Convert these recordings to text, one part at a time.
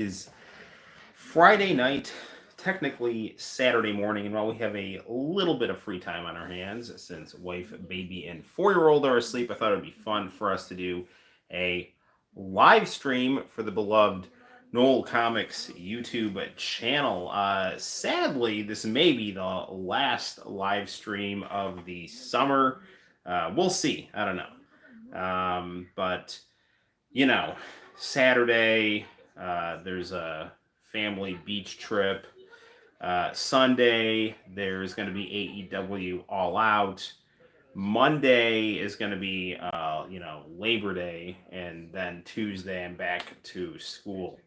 Is Friday night, technically Saturday morning, and while we have a little bit of free time on our hands, since wife, baby, and 4 year old are asleep, I thought it would be fun for us to do a live stream for the beloved Noel COMIX YouTube channel. Sadly, this may be the last live stream of the summer. We'll see. I don't know. But you know, Saturday, there's a family beach trip. Sunday, there's going to be AEW All Out. Monday is going to be, Labor Day. And then Tuesday, I'm back to school.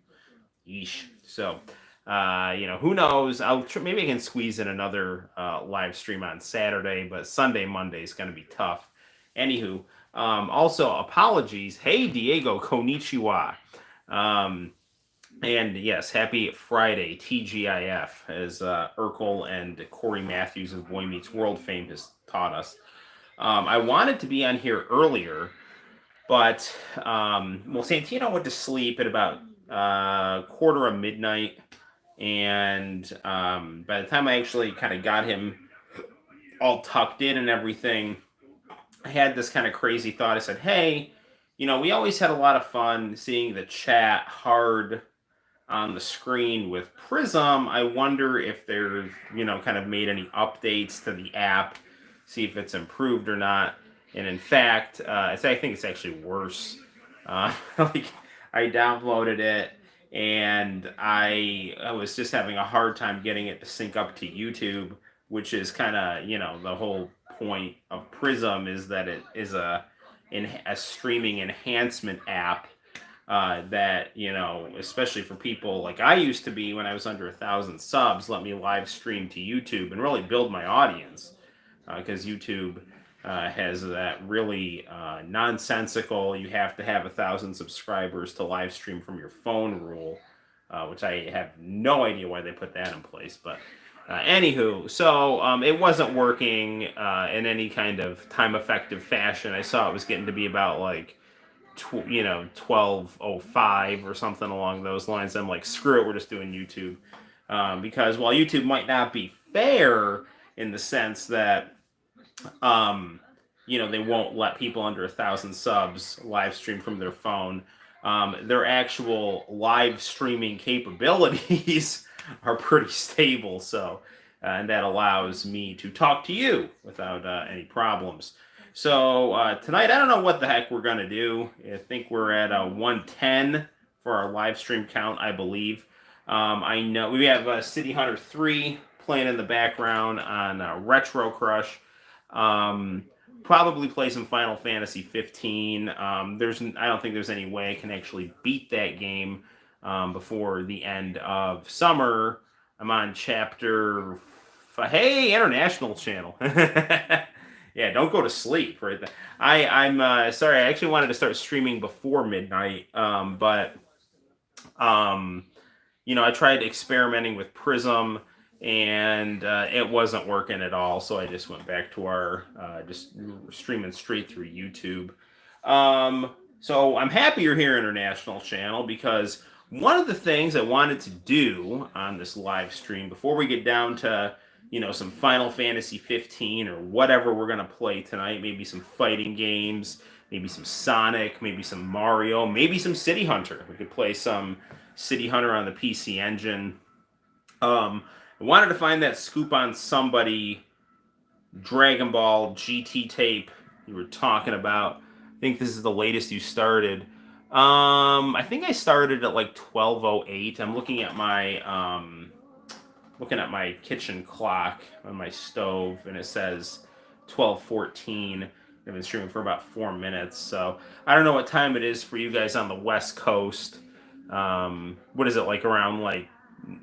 Yeesh. So, who knows? Maybe I can squeeze in another live stream on Saturday, but Sunday, Monday is going to be tough. Anywho, also apologies. Hey, Diego, konnichiwa. Um, and yes, happy Friday, TGIF, as Urkel and Corey Matthews of Boy Meets World fame has taught us. I wanted to be on here earlier, but Santino went to sleep at about quarter of midnight, and by the time I actually kind of got him all tucked in and everything, I had this kind of crazy thought. I said, "Hey, we always had a lot of fun seeing the chat hard on the screen with Prism. I wonder if they've kind of made any updates to the app, see if it's improved or not." And in fact, I think it's actually worse. Like I downloaded it and I was just having a hard time getting it to sync up to YouTube, which is kind of the whole point of Prism is that it is a streaming enhancement app that especially for people like I used to be when I was under 1,000 subs, let me live stream to YouTube and really build my audience because YouTube has that really nonsensical you have to have 1,000 subscribers to live stream from your phone rule, which I have no idea why they put that in place. But anywho, so it wasn't working in any kind of time effective fashion. I saw it was getting to be about like 12:05 or something along those lines. I'm like, screw it, we're just doing YouTube, because while YouTube might not be fair in the sense that they won't let people under 1,000 subs live stream from their phone. Their actual live streaming capabilities are pretty stable, so and that allows me to talk to you without any problems. So tonight, I don't know what the heck we're gonna do. I think we're at 110 for our live stream count, I believe. I know we have City Hunter 3 playing in the background on Retro Crush. Probably play some Final Fantasy 15. I don't think there's any way I can actually beat that game before the end of summer. I'm on chapter. Hey, International Channel. Yeah, don't go to sleep right there. I'm sorry. I actually wanted to start streaming before midnight, but I tried experimenting with Prism, and it wasn't working at all. So I just went back to our just streaming straight through YouTube. So I'm happy you're here, International Channel, because one of the things I wanted to do on this live stream before we get down to some Final Fantasy 15 or whatever we're gonna play tonight, maybe some fighting games, maybe some Sonic, maybe some Mario, maybe some City Hunter. We could play some City Hunter on the PC Engine. I wanted to find that scoop on somebody Dragon Ball GT tape you were talking about. I think this is the latest you started. I think I started at like 12:08. I'm looking at my kitchen clock on my stove, and it says 12:14. I've been streaming for about 4 minutes, so I don't know what time it is for you guys on the West Coast. What is it like around like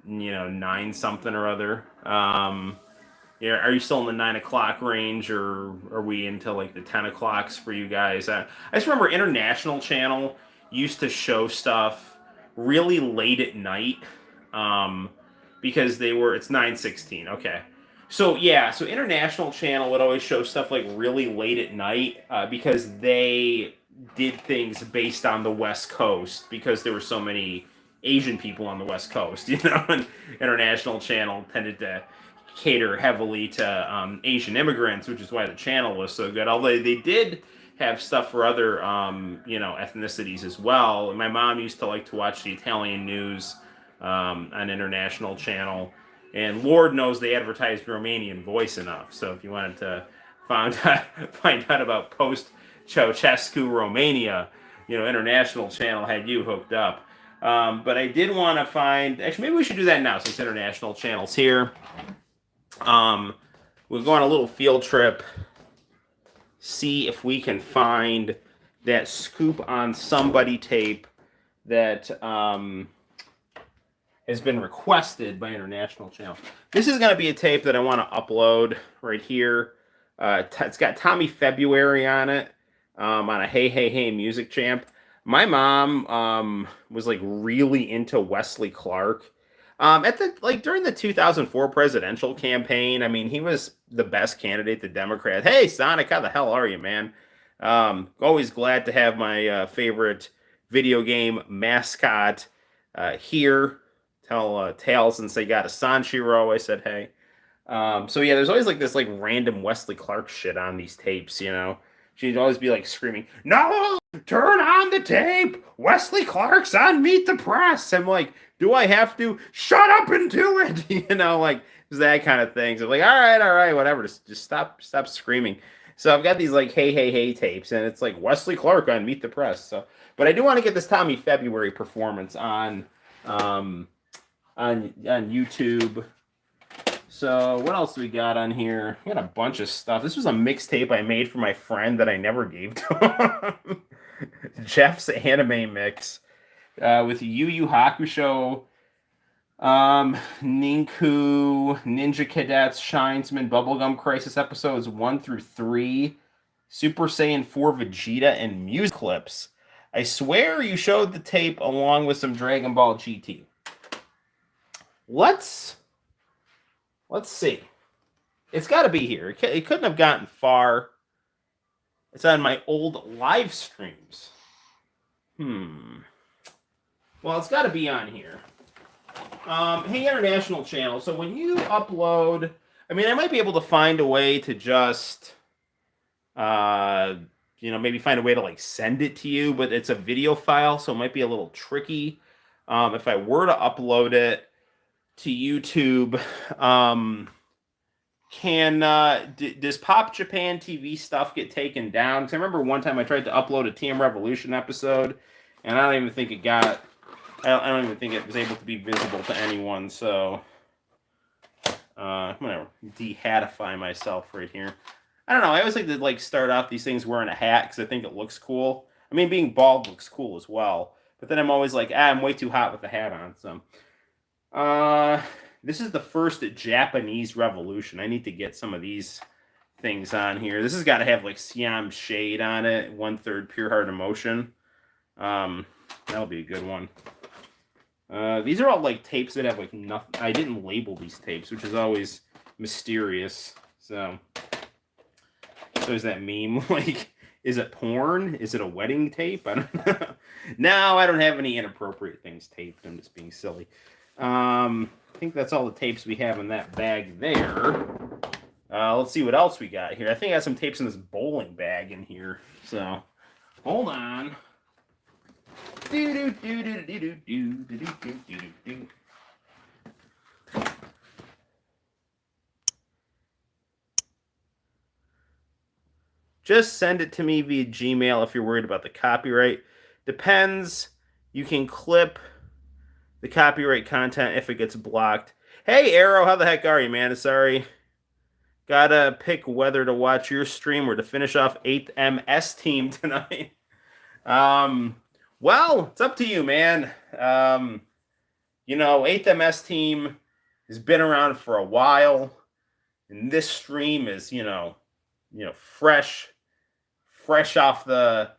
9 something or other? Yeah, are you still in the 9 o'clock range, or are we into like the 10 o'clocks for you guys? I just remember International Channel used to show stuff really late at night, um, because it's 9:16. Okay, so yeah, so International Channel would always show stuff like really late at night because they did things based on the West Coast because there were so many Asian people on the West Coast, and international channel tended to cater heavily to Asian immigrants, which is why the channel was so good. Although they did have stuff for other, ethnicities as well. My mom used to like to watch the Italian news on international channel, and Lord knows they advertised Romanian voice enough. So if you wanted to find out about post Ceausescu Romania, international channel had you hooked up. But I did want to find. Actually, maybe we should do that now since international channel's here. We'll go on a little field trip. See if we can find that Scoop on Somebody tape that has been requested by international channel. This is going to be a tape that I want to upload right here. It's got Tommy February on it, on a Hey Hey Hey Music Champ. My mom was like really into Wesley Clark. During the 2004 presidential campaign, I mean, he was the best candidate, the Democrat. Hey, Sonic, how the hell are you, man? Always glad to have my favorite video game mascot here. Tell Tails since they got a Sanshiro, I said hey. So yeah, there's always like this like random Wesley Clark shit on these tapes, She'd always be like screaming, "No, turn on the tape! Wesley Clark's on Meet the Press!" I'm like, do I have to? Shut up and do it! Like that kind of thing. So I'm like, all right, whatever. Just stop screaming. So I've got these like Hey Hey Hey tapes, and it's like Wesley Clark on Meet the Press. So, but I do want to get this Tommy February performance on YouTube. So what else do we got on here? We got a bunch of stuff. This was a mixtape I made for my friend that I never gave to him. Jeff's anime mix with Yu Yu Hakusho, Ninku, Ninja Cadets, Shinesman, Bubblegum Crisis episodes 1 through 3, Super Saiyan 4 Vegeta, and music clips. I swear you showed the tape along with some Dragon Ball GT. Let's see. It's got to be here. It couldn't have gotten far. It's on my old live streams. Well, it's got to be on here. Hey, international channel. So when you upload, I mean, I might be able to find a way to just, maybe find a way to like send it to you, but it's a video file, so it might be a little tricky. If I were to upload it to YouTube, does Pop Japan TV stuff get taken down? Because I remember one time I tried to upload a TM Revolution episode, and I don't even think it got. I don't even think it was able to be visible to anyone. So I'm gonna de-hatify myself right here. I don't know. I always like to start off these things wearing a hat because I think it looks cool. I mean, being bald looks cool as well. But then I'm always like, I'm way too hot with the hat on. So. This is the first Japanese Revolution. I need to get some of these things on here. This has got to have like Siam Shade on it, 1/3 Pure Heart Emotion. That'll be a good one. These are all like tapes that have like nothing. I didn't label these tapes, which is always mysterious. So there's that meme like, is it porn? Is it a wedding tape? I don't know. No, I don't have any inappropriate things taped. I'm just being silly. I think that's all the tapes we have in that bag there. Let's see what else we got here. I think I got some tapes in this bowling bag in here. So, hold on. Just send it to me via Gmail if you're worried about the copyright. Depends. You can clip the copyright content if it gets blocked. Hey, Arrow, how the heck are you, man? Sorry. Gotta pick whether to watch your stream or to finish off 8th MS team tonight. Well, it's up to you, man. 8th MS team has been around for a while. And this stream is, fresh off the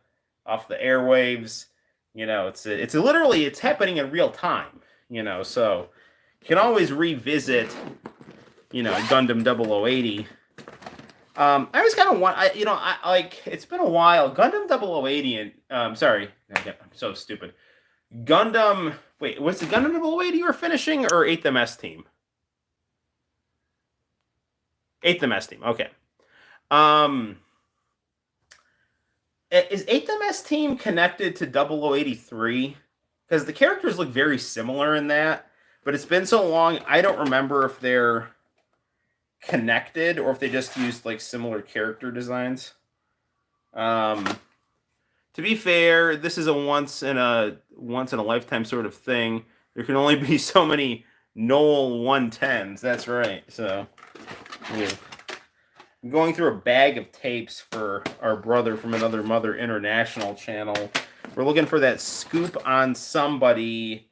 airwaves. It's literally, it's happening in real time, so you can always revisit, Gundam 0080. I always kind of want, it's been a while. Gundam 0080, and, sorry, I'm so stupid. Gundam, Wait, was the Gundam 008 you were finishing or 8th MS team? 8th MS team. Okay. Is 8th MS team connected to 0083? Because the characters look very similar in that, but it's been so long, I don't remember if they're connected or if they just used like similar character designs. To be fair, this is a once in a lifetime sort of thing. There can only be so many Noel 110s. That's right. So I'm going through a bag of tapes for our brother from Another Mother International channel. We're looking for that Scoop on Somebody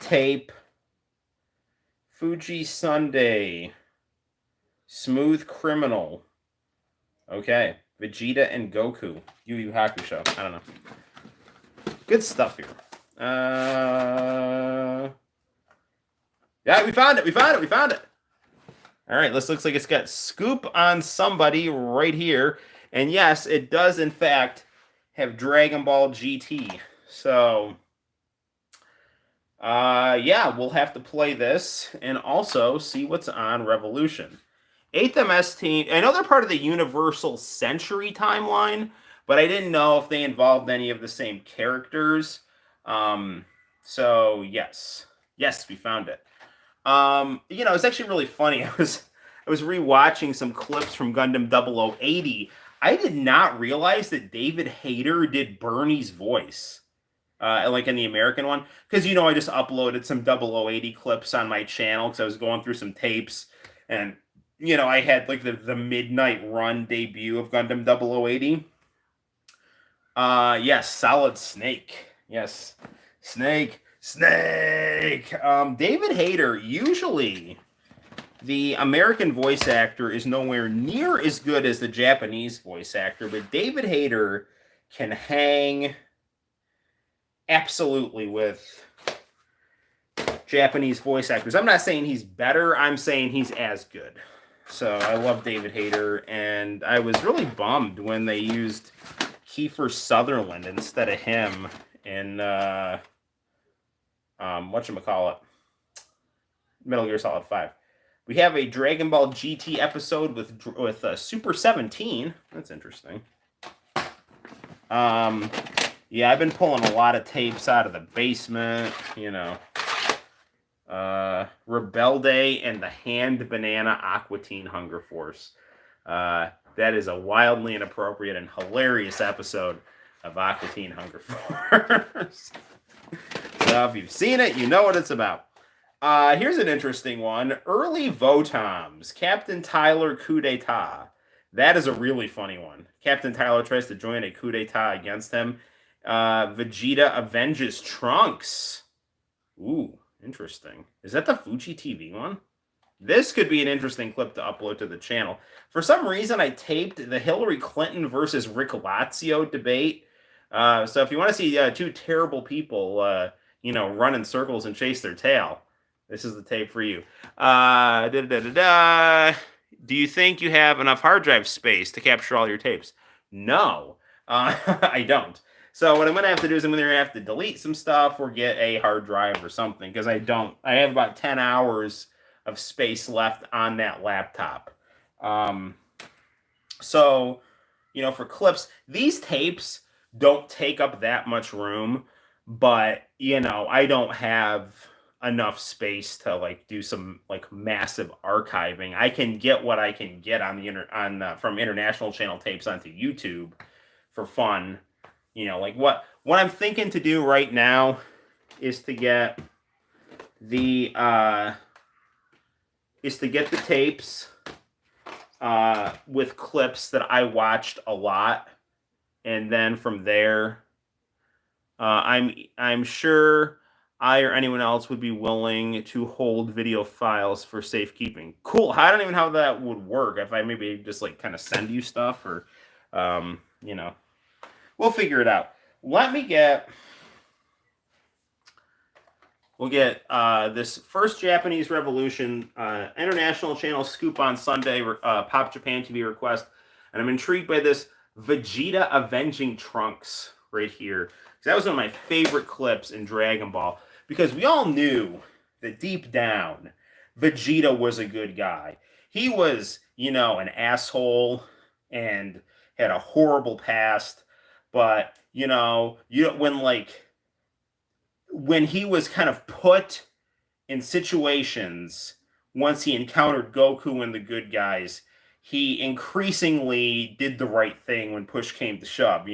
tape. Fuji Sunday. Smooth Criminal. Okay. Vegeta and Goku. Yu Yu Hakusho. I don't know. Good stuff here. Yeah, we found it. All right, this looks like it's got Scoop on Somebody right here. And yes, it does, in fact, have Dragon Ball GT. So, yeah, we'll have to play this and also see what's on Revolution. 8th MS team, I know they're part of the Universal Century timeline, but I didn't know if they involved any of the same characters. So, yes, we found it. It's actually really funny. I was rewatching some clips from Gundam 0080. I did not realize that David Hayter did Bernie's voice, like in the American one, because I just uploaded some 0080 clips on my channel because I was going through some tapes, and I had like the Midnight Run debut of Gundam 0080. Yes, Solid Snake. Yes, Snake. David Hayter, usually the American voice actor is nowhere near as good as the Japanese voice actor, but David Hayter can hang absolutely with Japanese voice actors. I'm not saying he's better, I'm saying he's as good. So I love David Hayter, and I was really bummed when they used Kiefer Sutherland instead of him in whatchamacallit, Metal Gear Solid 5. We have a Dragon Ball GT episode with Super 17. That's interesting. Yeah, I've been pulling a lot of tapes out of the basement, Rebelde and the Hand Banana Aqua Teen Hunger Force. That is a wildly inappropriate and hilarious episode of Aqua Teen Hunger Force. So if you've seen it, you know what it's about. Here's an interesting one. Early Votoms. Captain Tyler coup d'etat. That is a really funny one. Captain Tyler tries to join a coup d'etat against him. Vegeta avenges Trunks. Ooh, interesting. Is that the Fuji TV one? This could be an interesting clip to upload to the channel. For some reason, I taped the Hillary Clinton versus Rick Lazio debate. So if you want to see two terrible people, run in circles and chase their tail, this is the tape for you. Do you think you have enough hard drive space to capture all your tapes? No, I don't. So what I'm going to have to do is I'm going to have to delete some stuff or get a hard drive or something, because I don't. I have about 10 hours of space left on that laptop. So, for clips, these tapes don't take up that much room, but, I don't have enough space to do some massive archiving. I can get what I can get on from international channel tapes onto YouTube for fun. What I'm thinking to do right now is to get the tapes with clips that I watched a lot, and then from there, I'm sure I or anyone else would be willing to hold video files for safekeeping. Cool. I don't even know how that would work. If I maybe just kind of send you stuff, or we'll figure it out. We'll get this first Japanese Revolution international channel Scoop on Sunday Pop Japan TV request, and I'm intrigued by this Vegeta avenging Trunks right here. That was one of my favorite clips in Dragon Ball, because we all knew that deep down, Vegeta was a good guy. He was, an asshole and had a horrible past, but when he was kind of put in situations, once he encountered Goku and the good guys, he increasingly did the right thing when push came to shove.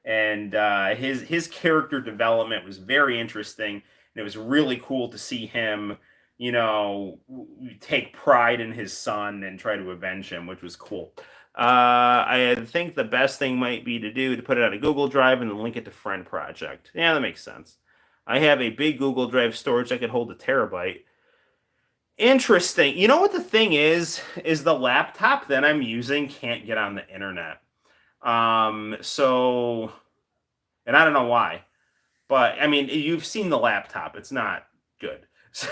And his character development was very interesting, and it was really cool to see him, take pride in his son and try to avenge him, which was cool. I think the best thing might be to put it on a Google Drive and then link it to Friend Project. Yeah, that makes sense. I have a big Google Drive storage that could hold a terabyte. Interesting. You know what the thing is the laptop that I'm using can't get on the internet. So, and I don't know why, but I mean, you've seen the laptop. It's not good. So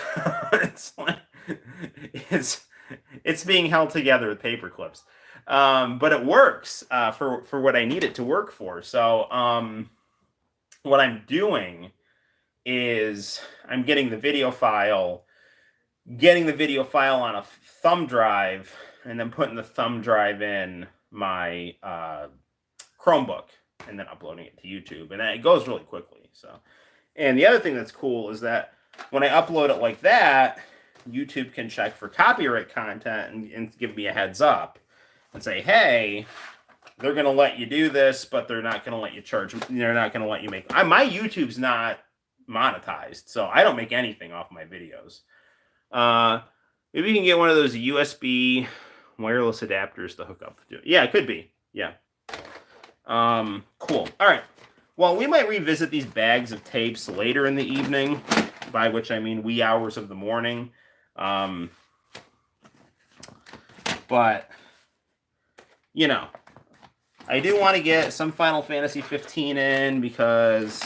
it's being held together with paper clips. But it works for what I need it to work for. So, what I'm doing is I'm getting the video file on a thumb drive, and then putting the thumb drive in my Chromebook, and then uploading it to YouTube, and it goes really quickly. So, and the other thing that's cool is that when I upload it like that, YouTube can check for copyright content and give me a heads up and say, hey, they're going to let you do this, but they're not going to let you charge. They're not going to let you make. My YouTube's not monetized, so I don't make anything off my videos. Maybe you can get one of those USB wireless adapters to hook up to. Yeah, it could be. Yeah. Cool. All right. Well, we might revisit these bags of tapes later in the evening, by which I mean wee hours of the morning. But I do want to get some Final Fantasy 15 in, because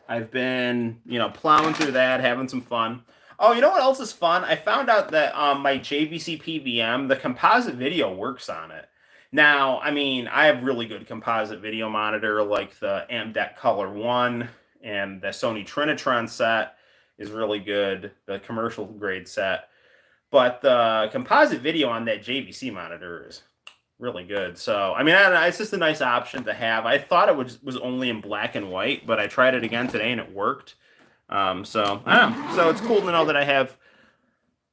I've been, plowing through that, having some fun. Oh, you know what else is fun? I found out that my JVC PVM, the composite video works on it. Now, I mean, I have really good composite video monitor, like the AMDEC Color 1, and the Sony Trinitron set is really good, the commercial grade set. But the composite video on that JVC monitor is really good. So, I mean, I don't know, it's just a nice option to have. I thought it was only in black and white, but I tried it again today and it worked. So, I don't know. So, it's cool to know that I have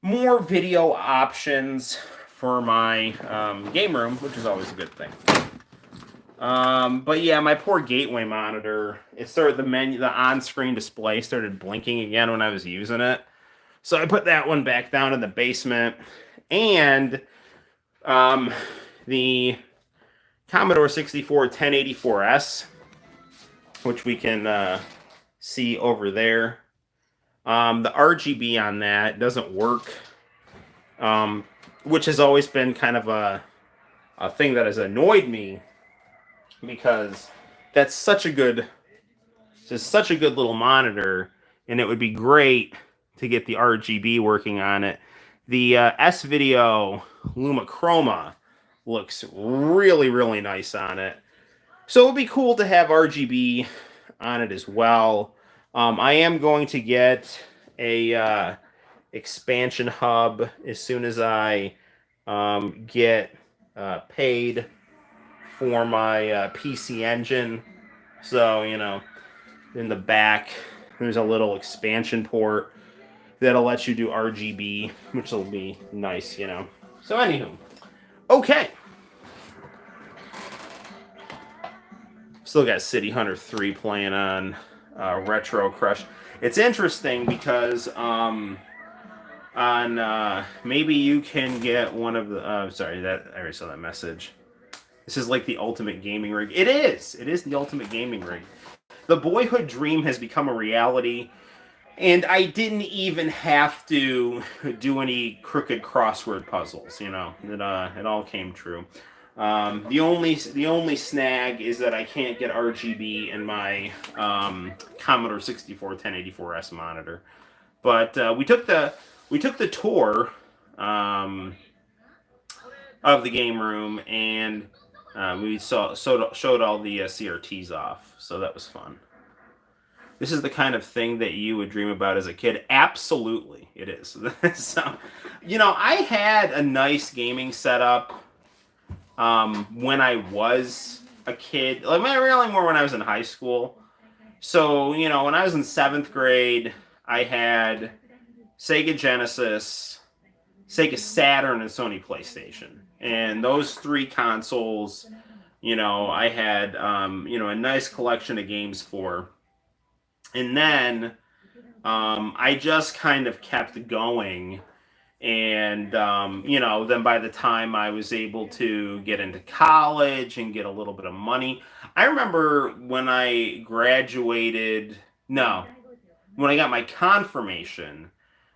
more video options for my game room, which is always a good thing. But yeah, my poor gateway monitor, it started the on-screen display started blinking again when I was using it. So I put that one back down in the basement, and the Commodore 64 1084S, which we can see over there. The RGB on that doesn't work, which has always been kind of a thing that has annoyed me, because that's such a good little monitor, and it would be great to get the RGB working on it. The S-Video Lumichroma looks really, really nice on it. So it would be cool to have RGB on it as well. I am going to get a expansion hub as soon as I get paid for my PC Engine. So, in the back, there's a little expansion port that'll let you do RGB, which will be nice, So, anywho. Okay. Still got City Hunter 3 playing on Retro Crush. It's interesting because maybe you can get one of the... sorry, I already saw that message. This is like the ultimate gaming rig. It is. It is the ultimate gaming rig. The boyhood dream has become a reality, and I didn't even have to do any crooked crossword puzzles. It all came true. The only snag is that I can't get RGB in my Commodore 64 1084S monitor. But we took the tour of the game room, and Showed all the CRTs off, so that was fun. This is the kind of thing that you would dream about as a kid. Absolutely, it is. So, I had a nice gaming setup when I was a kid. Like, really more when I was in high school. So, when I was in seventh grade, I had Sega Genesis, Sega Saturn, and Sony PlayStation. And those three consoles, I had, a nice collection of games for. And then I just kind of kept going. And, then by the time I was able to get into college and get a little bit of money, I remember when I graduated, no, when I got my confirmation,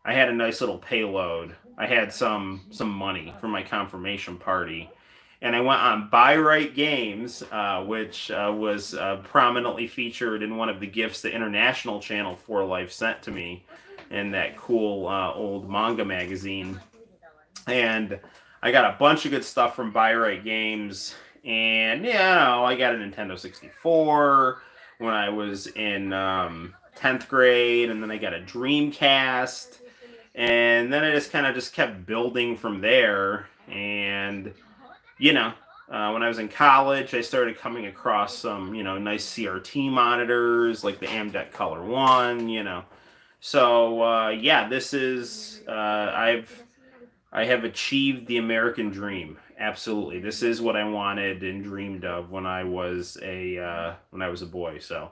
I had a nice little payload. I had some money for my confirmation party, and I went on Buy Right Games, which was prominently featured in one of the gifts the International Channel 4 Life sent to me in that cool old manga magazine. And I got a bunch of good stuff from Buy Right Games. And, I got a Nintendo 64 when I was in 10th grade. And then I got a Dreamcast. And then I just kind of just kept building from there. And, when I was in college, I started coming across some, nice CRT monitors like the AMDEC Color One. So this is I have achieved the American dream. Absolutely, this is what I wanted and dreamed of when I was a boy. So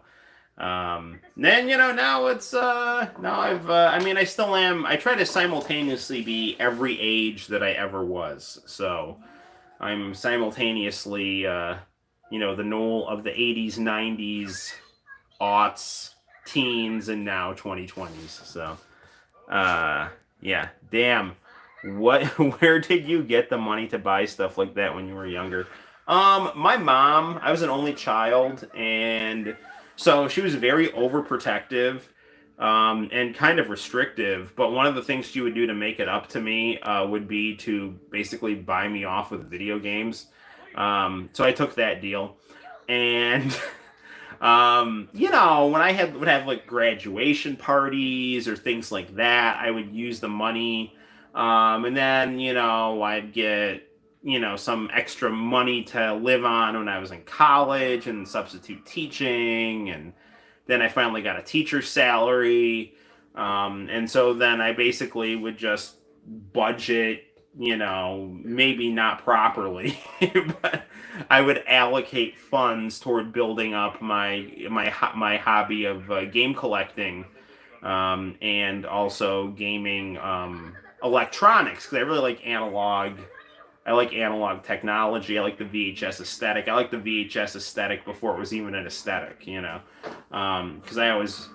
then now it's now I still am. I try to simultaneously be every age that I ever was. So I'm simultaneously the Noel of the 80s, 90s, aughts, teens, and now 2020s. So yeah, damn. What? Where did you get the money to buy stuff like that when you were younger? My mom. I was an only child, and so she was very overprotective, and kind of restrictive. But one of the things she would do to make it up to me would be to basically buy me off with video games. So I took that deal, and when I would have like graduation parties or things like that, I would use the money. And then, I'd get, some extra money to live on when I was in college and substitute teaching. And then I finally got a teacher's salary. And so then I basically would just budget, maybe not properly, but I would allocate funds toward building up my hobby of game collecting, and also gaming electronics, because I really like analog. I like analog technology. I like the VHS aesthetic. I like the VHS aesthetic before it was even an aesthetic, because I always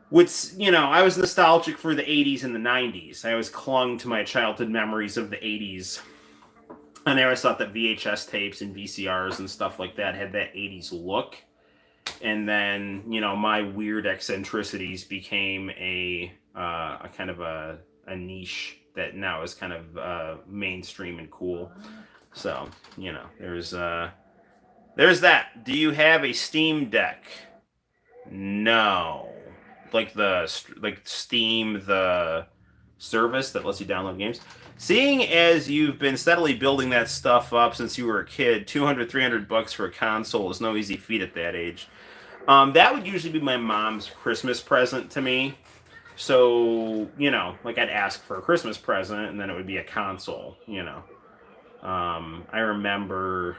I was nostalgic for the 80s and the 90s. I always clung to my childhood memories of the 80s. And I always thought that VHS tapes and VCRs and stuff like that had that 80s look. And then, my weird eccentricities became a kind of a niche that now is kind of mainstream and cool. So, there's that. Do you have a Steam Deck? No. Like Steam, the service that lets you download games. Seeing as you've been steadily building that stuff up since you were a kid, 200, $300 for a console is no easy feat at that age. That would usually be my mom's Christmas present to me. So, like I'd ask for a Christmas present and then it would be a console, I remember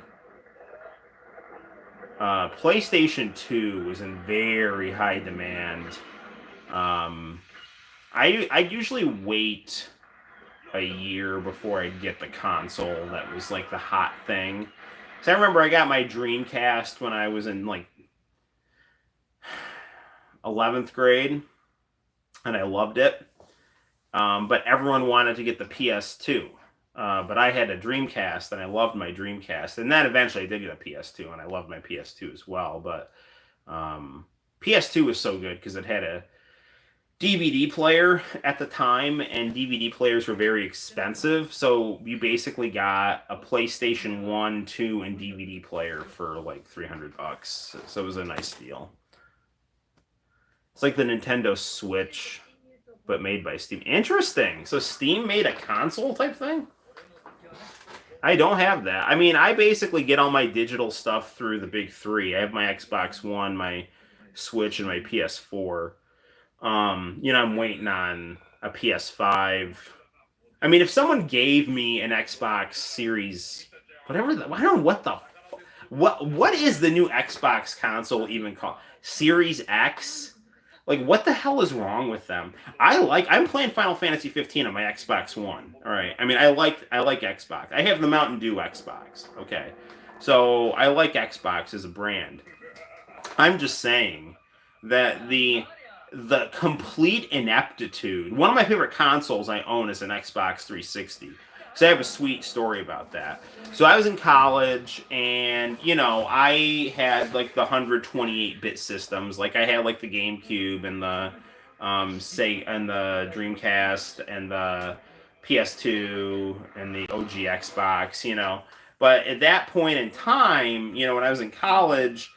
PlayStation 2 was in very high demand. I usually wait a year before I get the console that was like the hot thing. So I remember I got my Dreamcast when I was in like 11th grade, and I loved it. But everyone wanted to get the PS2. But I had a Dreamcast, and I loved my Dreamcast. And then eventually I did get a PS2, and I loved my PS2 as well. But PS2 was so good because it had DVD player at the time, and DVD players were very expensive. So you basically got a PlayStation 1, 2, and DVD player for like $300. So it was a nice deal. It's like the Nintendo Switch, but made by Steam. Interesting. So Steam made a console type thing? I don't have that. I mean, I basically get all my digital stuff through the big three. I have my Xbox One, my Switch, and my PS4. I'm waiting on a PS5. I mean, if someone gave me an Xbox Series, whatever, I don't know what is the new Xbox console even called? Series X? Like, what the hell is wrong with them? I'm playing Final Fantasy 15 on my Xbox One. All right. I mean, I like Xbox. I have the Mountain Dew Xbox. Okay. So I like Xbox as a brand. I'm just saying that the complete ineptitude. One of my favorite consoles I own is an Xbox 360. So I have a sweet story about that. So I was in college, and I had like the 128-bit systems. Like I had like the GameCube and the and the Dreamcast and the PS2 and the OG Xbox. But at that point in time, when I was in college,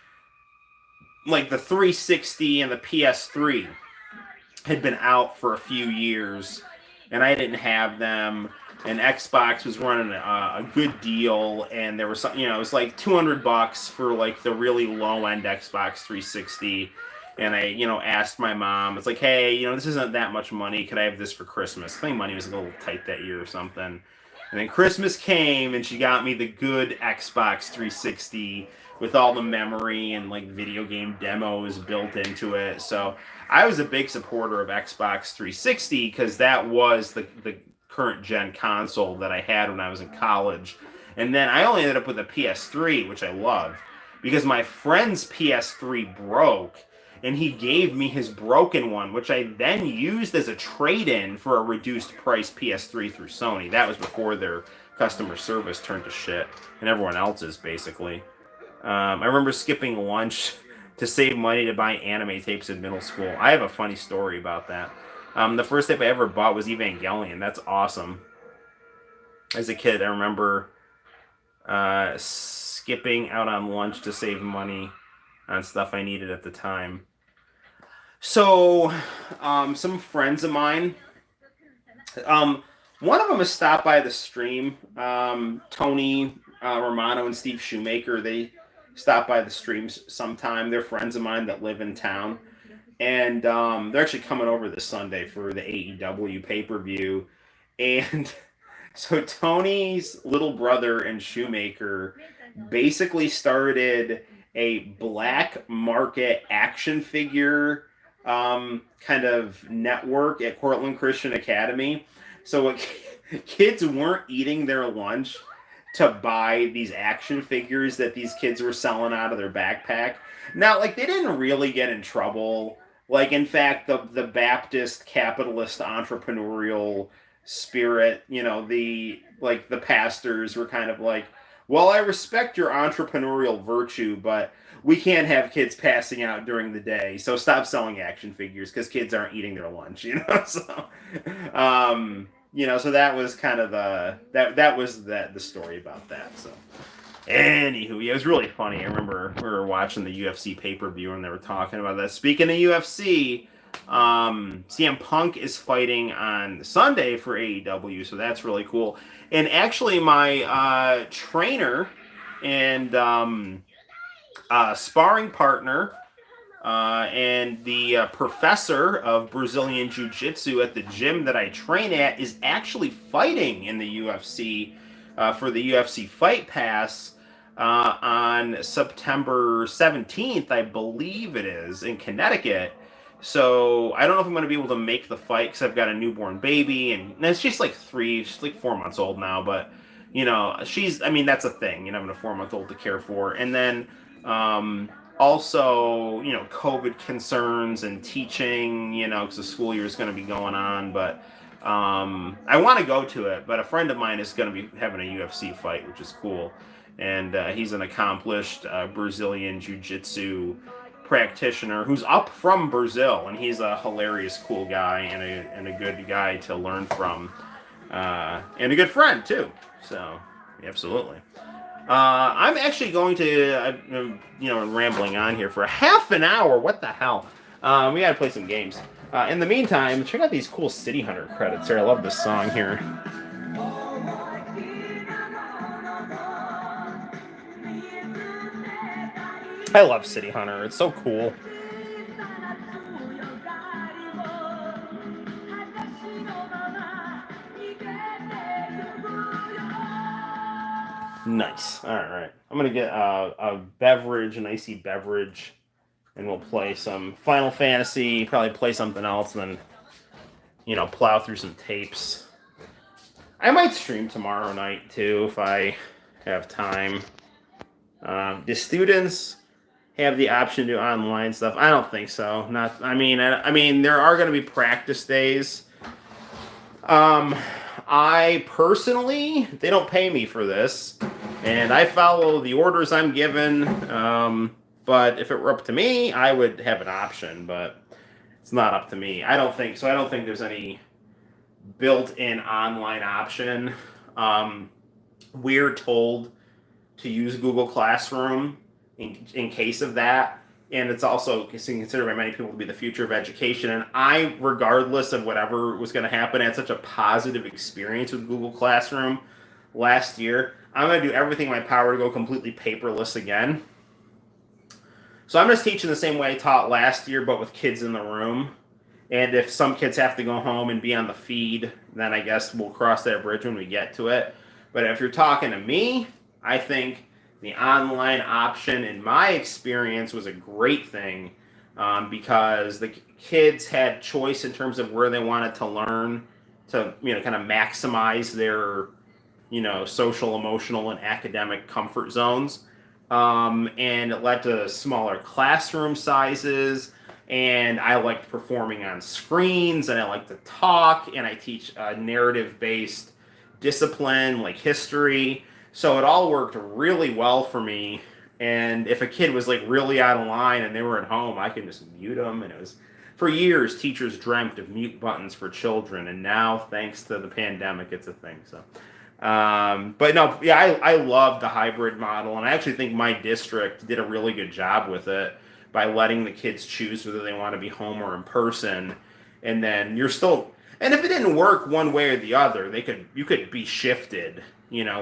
like the 360 and the PS3 had been out for a few years, and I didn't have them. And Xbox was running a good deal, and there was some, it was like $200 for like the really low end Xbox 360. And I, asked my mom, it's like, hey, this isn't that much money. Could I have this for Christmas? I think money was a little tight that year or something. And then Christmas came, and she got me the good Xbox 360 with all the memory and like video game demos built into it. So I was a big supporter of Xbox 360 because that was the current gen console that I had when I was in college. And then I only ended up with a PS3, which I loved, because my friend's PS3 broke, and he gave me his broken one, which I then used as a trade-in for a reduced price PS3 through Sony. That was before their customer service turned to shit, and everyone else's, basically. I remember skipping lunch to save money to buy anime tapes in middle school. I have a funny story about that. The first tape I ever bought was Evangelion. That's awesome. As a kid, I remember skipping out on lunch to save money on stuff I needed at the time. So, some friends of mine, one of them has stopped by the stream. Tony Romano and Steve Shoemaker, they stop by the streams sometime. They're friends of mine that live in town. And they're actually coming over this Sunday for the AEW pay-per-view. And so Tony's little brother and Shoemaker basically started a black market action figure kind of network at Cortland Christian Academy. So kids weren't eating their lunch to buy these action figures that these kids were selling out of their backpack. Now, like, they didn't really get in trouble. Like, in fact, the Baptist capitalist entrepreneurial spirit, the pastors were kind of like, well, I respect your entrepreneurial virtue, but we can't have kids passing out during the day, so stop selling action figures because kids aren't eating their lunch, So, so that was kind of that was the story about that. So, anywho, yeah, it was really funny. I remember we were watching the UFC pay-per-view and they were talking about that. Speaking of UFC, CM Punk is fighting on Sunday for AEW, so that's really cool. And actually, my trainer and sparring partner and the professor of Brazilian Jiu-Jitsu at the gym that I train at is actually fighting in the UFC for the UFC Fight Pass on September 17th, I believe it is, in Connecticut. So I don't know if I'm going to be able to make the fight because I've got a newborn baby, and it's just like she's like 4 months old now, but that's a thing, having a 4-month-old to care for. And then also, COVID concerns and teaching, because the school year is going to be going on, but I want to go to it, but a friend of mine is going to be having a UFC fight, which is cool. And he's an accomplished Brazilian Jiu-Jitsu practitioner who's up from Brazil, and he's a hilarious, cool guy and a good guy to learn from, and a good friend too. So, absolutely. I'm actually going to, rambling on here for half an hour. What the hell? We gotta play some games. In the meantime, check out these cool City Hunter credits here. I love this song here. I love City Hunter. It's so cool. Nice. All right. I'm going to get a beverage, an icy beverage, and we'll play some Final Fantasy, probably play something else, and then, plow through some tapes. I might stream tomorrow night, too, if I have time. The students have the option to do online stuff. I don't think so. I mean, there are going to be practice days. I personally, they don't pay me for this, and I follow the orders I'm given. But if it were up to me, I would have an option, but it's not up to me. I don't think so. I don't think there's any built-in online option. We're told to use Google Classroom in case of that. And it's also considered by many people to be the future of education. And I, regardless of whatever was going to happen, had such a positive experience with Google Classroom last year. I'm going to do everything in my power to go completely paperless again. So I'm just teaching the same way I taught last year, but with kids in the room. And if some kids have to go home and be on the feed, then I guess we'll cross that bridge when we get to it. But if you're talking to me, I think the online option, in my experience, was a great thing because the kids had choice in terms of where they wanted to learn to, kind of maximize their, social, emotional, and academic comfort zones. And it led to smaller classroom sizes. And I liked performing on screens, and I like to talk, and I teach a narrative-based discipline like history. So it all worked really well for me. And if a kid was like really out of line and they were at home, I could just mute them. And it was, for years, teachers dreamt of mute buttons for children, and now, thanks to the pandemic, it's a thing. So, but no, yeah, I love the hybrid model, and I actually think my district did a really good job with it by letting the kids choose whether they want to be home or in person. And then you're still, and if it didn't work one way or the other, you could be shifted.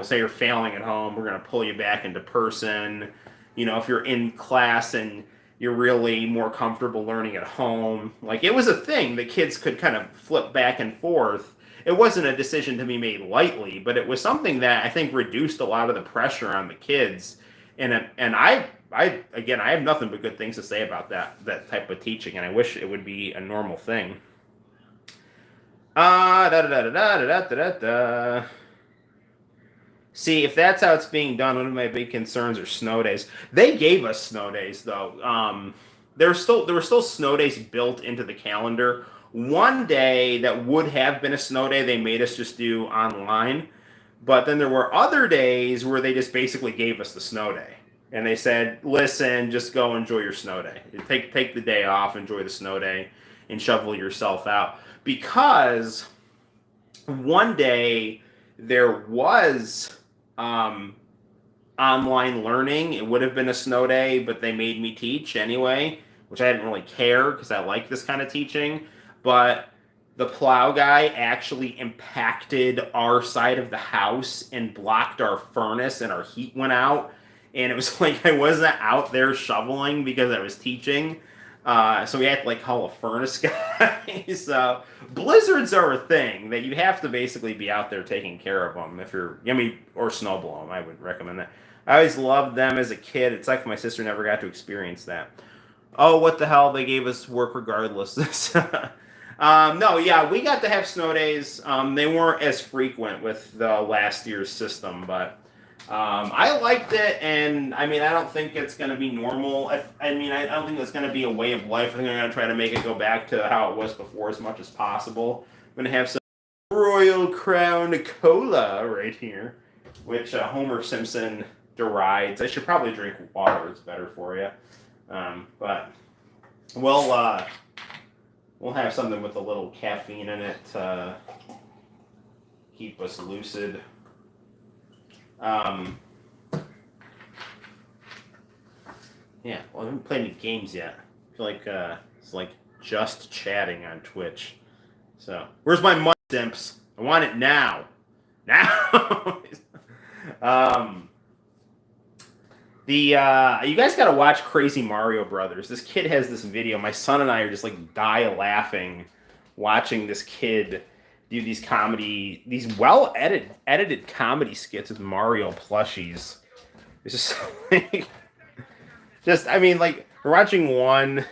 Say you're failing at home, we're going to pull you back into person. If you're in class and you're really more comfortable learning at home. Like, it was a thing that kids could kind of flip back and forth. It wasn't a decision to be made lightly, but it was something that I think reduced a lot of the pressure on the kids. And I have nothing but good things to say about that type of teaching, and I wish it would be a normal thing. See, if that's how it's being done, one of my big concerns are snow days. They gave us snow days, though. There were still snow days built into the calendar. One day that would have been a snow day, they made us just do online. But then there were other days where they just basically gave us the snow day. And they said, listen, just go enjoy your snow day. Take the day off, enjoy the snow day, and shovel yourself out. Because one day there was online learning. It would have been a snow day, but they made me teach anyway, which I didn't really care because I like this kind of teaching. But the plow guy actually impacted our side of the house and blocked our furnace, and our heat went out. And it was like I wasn't out there shoveling because I was teaching. So we had to call a furnace guy. So blizzards are a thing that you have to basically be out there taking care of them if you're, or snowblow them. I would recommend that. I always loved them as a kid. It's like my sister never got to experience that. Oh, what the hell? They gave us work regardless. No, yeah, we got to have snow days. They weren't as frequent with the last year's system, but I liked it, and I don't think it's going to be normal. I don't think it's going to be a way of life. I think I'm going to try to make it go back to how it was before as much as possible. I'm going to have some Royal Crown Cola right here, which Homer Simpson derides. I should probably drink water. It's better for you. But we'll have something with a little caffeine in it to keep us lucid. Yeah, well, I haven't played any games yet. I feel like it's like just chatting on Twitch. So, where's my money, Simps? I want it now. Now! You guys gotta watch Crazy Mario Brothers. This kid has this video. My son and I are just like die laughing watching this kid do these well edited comedy skits with Mario plushies. It's just like, I mean, like we're watching one.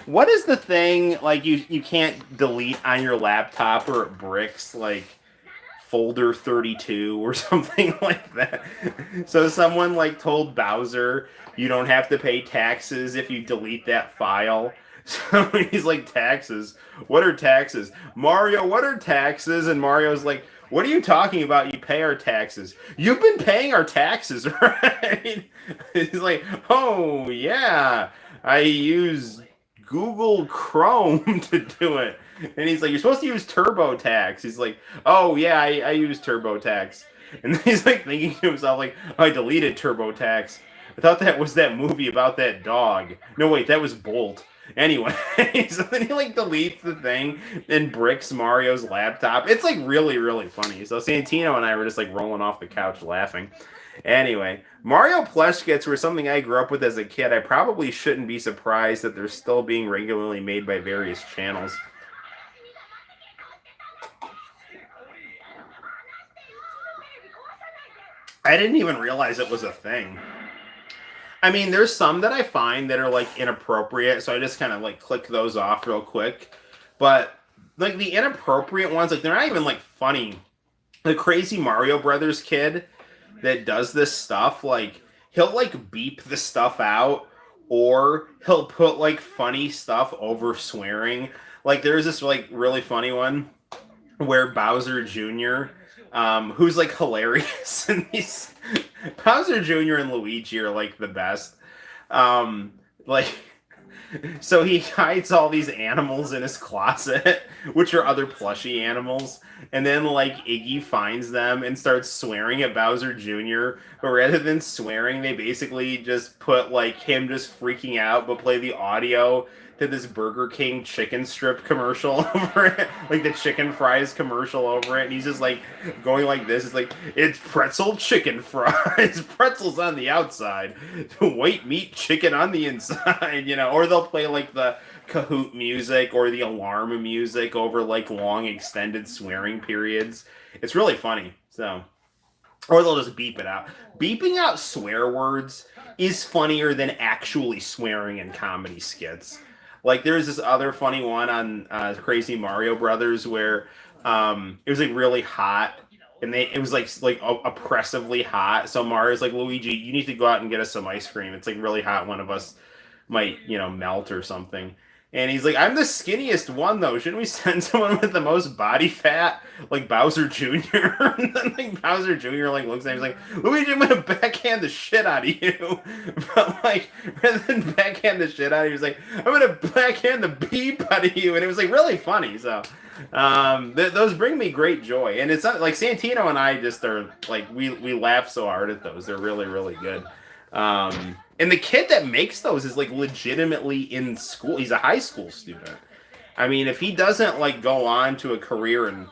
What is the thing like you can't delete on your laptop or it bricks like folder 32 or something like that. So someone like told Bowser you don't have to pay taxes if you delete that file. So he's like, taxes? What are taxes? Mario, what are taxes? And Mario's like, what are you talking about? You pay our taxes. You've been paying our taxes, right? He's like, oh yeah, I use Google Chrome to do it. And he's like, you're supposed to use TurboTax. He's like, oh yeah, I use TurboTax. And he's like thinking to himself, like, oh, I deleted TurboTax. I thought that was that movie about that dog. No, wait, that was Bolt. Anyway, so then he like deletes the thing and bricks Mario's laptop. It's like really, really funny. So Santino and I were just like rolling off the couch laughing. Anyway, Mario plush skits were something I grew up with as a kid. I probably shouldn't be surprised that they're still being regularly made by various channels. I didn't even realize it was a thing. I mean, there's some that I find that are like inappropriate, so I just kind of like click those off real quick. But like the inappropriate ones, like they're not even like funny. The Crazy Mario Brothers kid that does this stuff, like he'll like beep the stuff out, or he'll put like funny stuff over swearing. Like there's this like really funny one where Bowser Jr., who's like hilarious, and these Bowser Jr. and Luigi are like the best. Like, so he hides all these animals in his closet, which are other plushy animals, and then like Iggy finds them and starts swearing at Bowser Jr. But rather than swearing, they basically just put like him just freaking out, but play the audio to this Burger King chicken strip commercial over it, like the chicken fries commercial over it, and he's just like going like this. It's like, it's pretzel chicken fries, pretzels on the outside, white meat chicken on the inside, you know. Or they'll play like the Kahoot music or the alarm music over like long extended swearing periods. It's really funny. So, or they'll just beep it out. Beeping out swear words is funnier than actually swearing in comedy skits. Like there's this other funny one on Crazy Mario Brothers where it was like really hot, and it was like oppressively hot. So Mario's like, Luigi, you need to go out and get us some ice cream. It's like really hot. One of us might melt or something. And he's like, I'm the skinniest one though. Shouldn't we send someone with the most body fat, like Bowser Jr.? And then like Bowser Jr. like looks at him, he's like, Luigi, I'm gonna backhand the shit out of you. But like rather than backhand the shit out of you, he's like, I'm gonna backhand the beep out of you. And it was like really funny. So those bring me great joy. And it's not like Santino and I just are like we laugh so hard at those. They're really, really good. And the kid that makes those is like legitimately in school. He's a high school student. I mean, if he doesn't like go on to a career in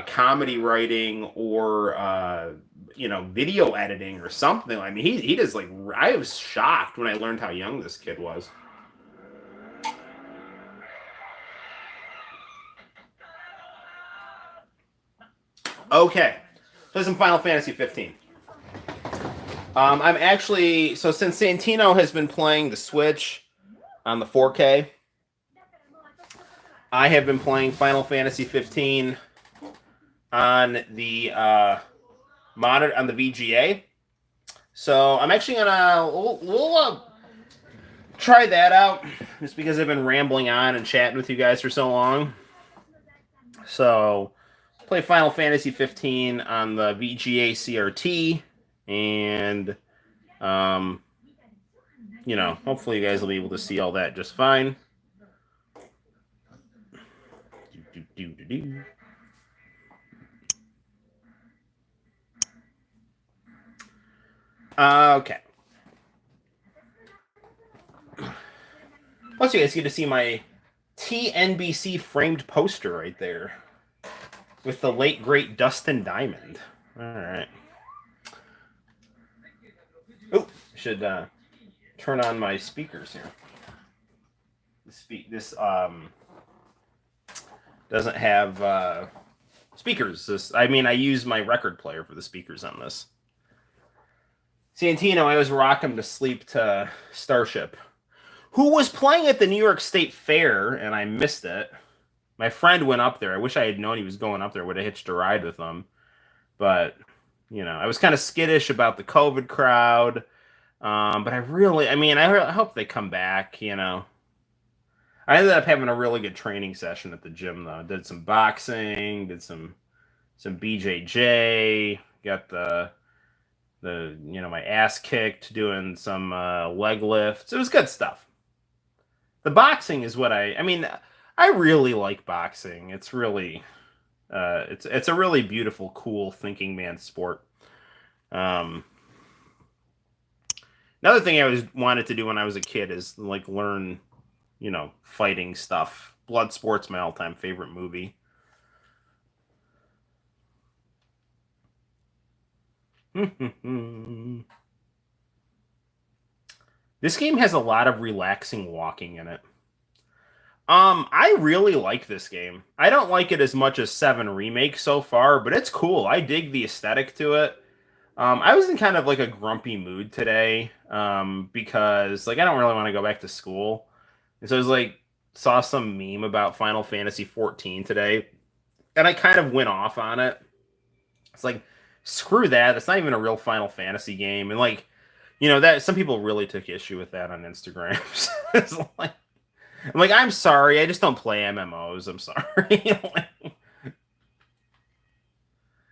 comedy writing or video editing or something, I mean, he does like. I was shocked when I learned how young this kid was. Okay, play some Final Fantasy 15. I'm actually since Santino has been playing the Switch on the 4K, I have been playing Final Fantasy 15 on the monitor on the VGA. So I'm actually gonna we'll try that out just because I've been rambling on and chatting with you guys for so long. So play Final Fantasy 15 on the VGA CRT. And hopefully you guys will be able to see all that just fine. Do, do, do, do, do. Okay. Plus, you guys get to see my TNBC framed poster right there with the late great Dustin Diamond. All right. Oh, should turn on my speakers here. This doesn't have speakers. I use my record player for the speakers on this. Santino, I always rock him to sleep to Starship, who was playing at the New York State Fair, and I missed it. My friend went up there. I wish I had known he was going up there. Would have hitched a ride with him. But, I was kind of skittish about the COVID crowd. But I hope they come back, I ended up having a really good training session at the gym, though. Did some boxing, did some BJJ, got the my ass kicked doing some leg lifts. It was good stuff. The boxing is what I really like boxing. It's really it's a really beautiful, cool thinking man sport. Another thing I always wanted to do when I was a kid is learn, fighting stuff. Bloodsport's my all-time favorite movie. This game has a lot of relaxing walking in it. I really like this game. I don't like it as much as 7 Remake so far, but it's cool. I dig the aesthetic to it. I was in kind of a grumpy mood today, because I don't really want to go back to school. And so I was saw some meme about Final Fantasy 14 today, and I kind of went off on it. It's screw that. It's not even a real Final Fantasy game. And that some people really took issue with that on Instagram. It's I'm sorry, I just don't play MMOs. I'm sorry.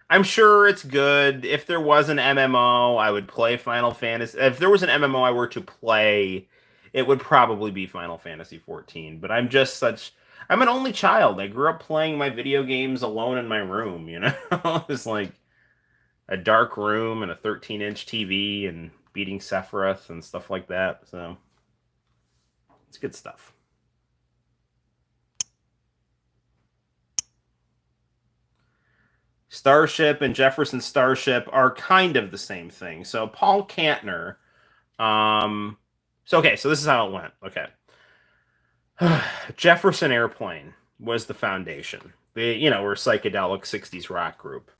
I'm sure it's good. If there was an MMO, I would play Final Fantasy. If there was an MMO I were to play, it would probably be Final Fantasy 14. But I'm an only child. I grew up playing my video games alone in my room, It's a dark room and a 13-inch TV and beating Sephiroth and stuff like that. So it's good stuff. Starship and Jefferson Starship are kind of the same thing. So Paul Kantner, so this is how it went. Okay. Jefferson Airplane was the foundation. We're a psychedelic 60s rock group.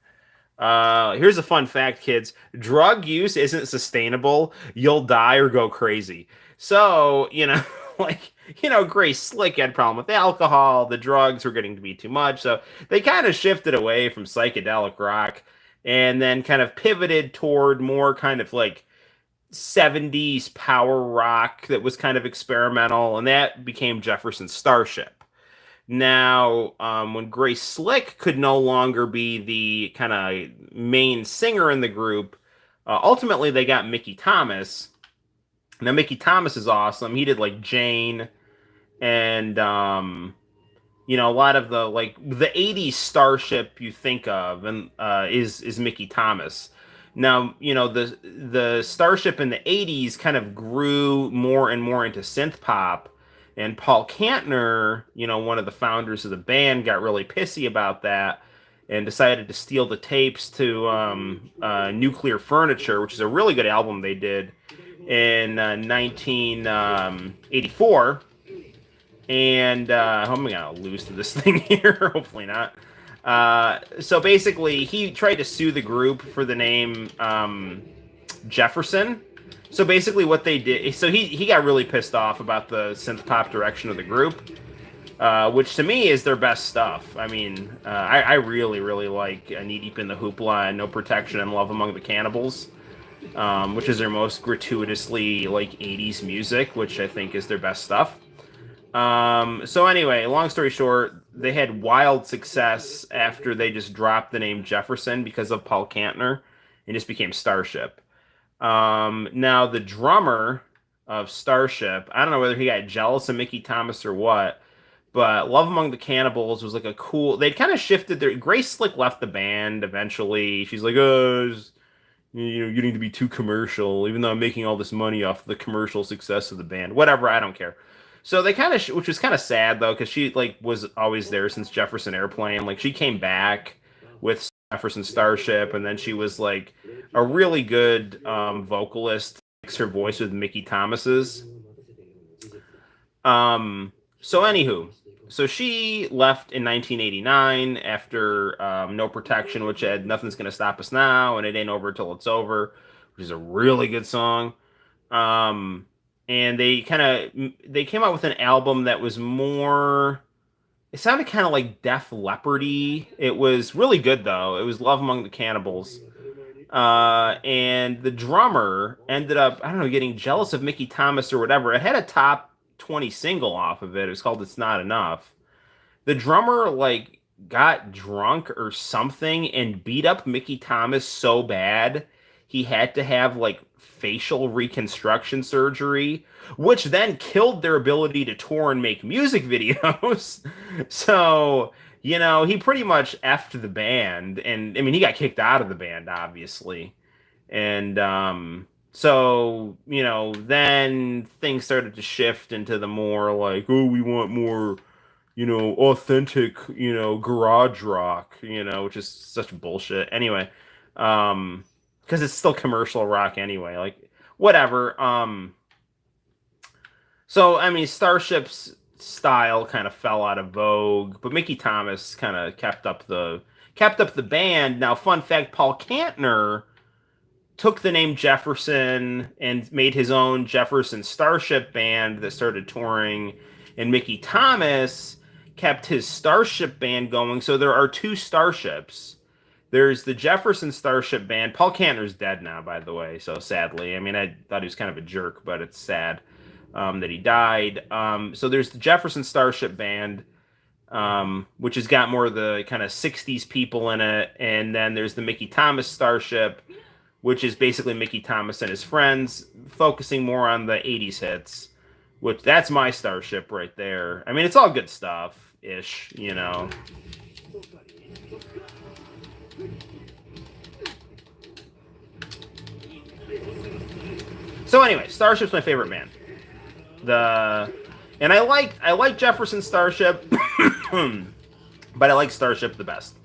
Here's a fun fact, kids. Drug use isn't sustainable. You'll die or go crazy. So, Grace Slick had a problem with alcohol. The drugs were getting to be too much. So they kind of shifted away from psychedelic rock and then kind of pivoted toward more kind of 70s power rock that was kind of experimental. And that became Jefferson Starship. Now, when Grace Slick could no longer be the kind of main singer in the group, ultimately they got Mickey Thomas. Now, Mickey Thomas is awesome. He did Jane and, a lot of the 80s Starship you think of and is Mickey Thomas. Now, the Starship in the 80s kind of grew more and more into synth pop. And Paul Kantner, one of the founders of the band, got really pissy about that and decided to steal the tapes to Nuclear Furniture, which is a really good album they did in 1984. And how am I going to lose to this thing here? Hopefully not. So basically, he tried to sue the group for the name Jefferson. So basically what they did, so he got really pissed off about the synth pop direction of the group, which to me is their best stuff. I really, really like Knee Deep in the Hoopla and No Protection and Love Among the Cannibals, which is their most gratuitously 80s music, which I think is their best stuff. So anyway, long story short, they had wild success after they just dropped the name Jefferson because of Paul Kantner and just became Starship. Now the drummer of Starship. I don't know whether he got jealous of Mickey Thomas or what, but Love Among the Cannibals was like a cool. They'd kind of shifted their. Grace Slick left the band eventually. She's like, you need to be too commercial, even though I'm making all this money off the commercial success of the band. Whatever, I don't care. So they kind of, which was kind of sad though, because she like was always there since Jefferson Airplane. Like she came back with Jefferson Starship, and then she was like a really good vocalist. Mix her voice with Mickey Thomas's. So anywho, so she left in 1989 after No Protection, which had Nothing's Gonna Stop Us Now and It Ain't Over Till It's Over, which is a really good song. And they came out with an album that was more. It sounded kind of like Def Leppard-y. It was really good though. It was Love Among the Cannibals. And the drummer ended up, I don't know, getting jealous of Mickey Thomas or whatever. It had a top 20 single off of it. It was called It's Not Enough. The drummer like got drunk or something and beat up Mickey Thomas so bad he had to have like facial reconstruction surgery, which then killed their ability to tour and make music videos. So, he pretty much effed the band. And I mean, he got kicked out of the band, obviously. And so, then things started to shift into the more like, oh, we want more, authentic, garage rock, which is such bullshit. Anyway, because it's still commercial rock anyway, like whatever. So I mean, Starship's style kind of fell out of vogue, but Mickey Thomas kind of kept up the band. Now, fun fact: Paul Kantner took the name Jefferson and made his own Jefferson Starship band that started touring, and Mickey Thomas kept his Starship band going. So there are two Starships. There's the Jefferson Starship band. Paul Kantner's dead now, by the way, so sadly. I mean, I thought he was kind of a jerk, but it's sad that he died. So there's the Jefferson Starship band, which has got more of the kind of 60s people in it. And then there's the Mickey Thomas Starship, which is basically Mickey Thomas and his friends, focusing more on the 80s hits, which that's my Starship right there. I mean, it's all good stuff-ish, So anyway, Starship's my favorite band. And I like Jefferson Starship, but I like Starship the best.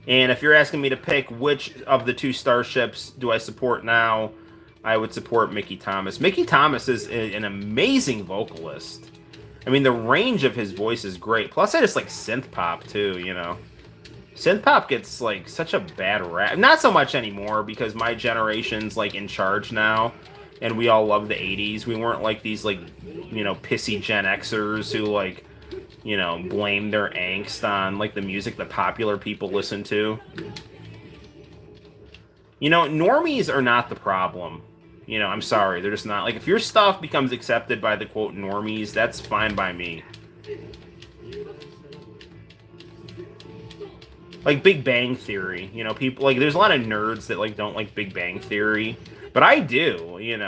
And if you're asking me to pick which of the two Starships do I support now, I would support Mickey Thomas. Mickey Thomas is an amazing vocalist. I mean, the range of his voice is great. Plus, I just like synth pop too, Synth pop gets like such a bad rap. Not so much anymore because my generation's like in charge now, and we all love the 80s. We weren't like these like, pissy Gen Xers who like, blame their angst on like the music that popular people listen to. Normies are not the problem. I'm sorry, they're just not. Like, if your stuff becomes accepted by the quote normies, that's fine by me. Like Big Bang Theory, people like there's a lot of nerds that like don't like Big Bang Theory, but I do, and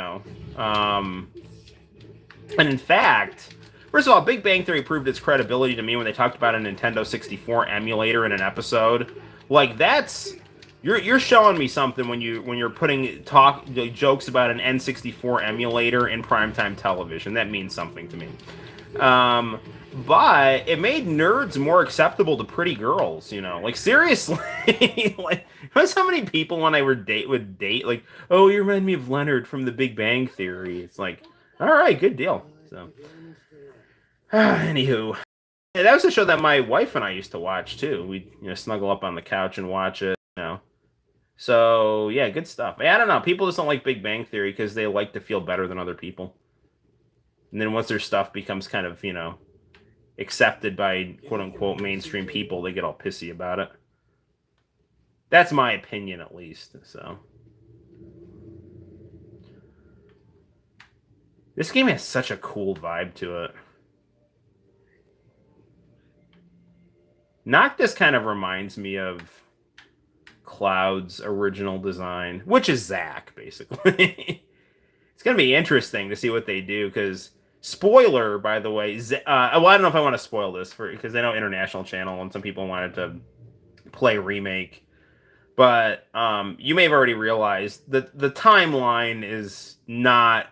in fact, first of all, Big Bang Theory proved its credibility to me when they talked about a Nintendo 64 emulator in an episode. Like you're showing me something when you're putting jokes about an N64 emulator in primetime television. That means something to me. But it made nerds more acceptable to pretty girls, like seriously. Like, that's how many people when I would date like, oh, you remind me of Leonard from The Big Bang Theory. It's like, all right, good deal. So anywho, yeah, that was a show that my wife and I used to watch too. We'd snuggle up on the couch and watch it. So yeah, good stuff. I don't know. People just don't like Big Bang Theory because they like to feel better than other people. And then once their stuff becomes kind of accepted by quote unquote mainstream people, they get all pissy about it. That's my opinion, at least. So this game has such a cool vibe to it. Noctis kind of reminds me of Cloud's original design, which is Zack, basically. It's gonna be interesting to see what they do because spoiler, by the way. Well, I don't know if I want to spoil this for because I know International Channel and some people wanted to play remake, but you may have already realized that the timeline is not.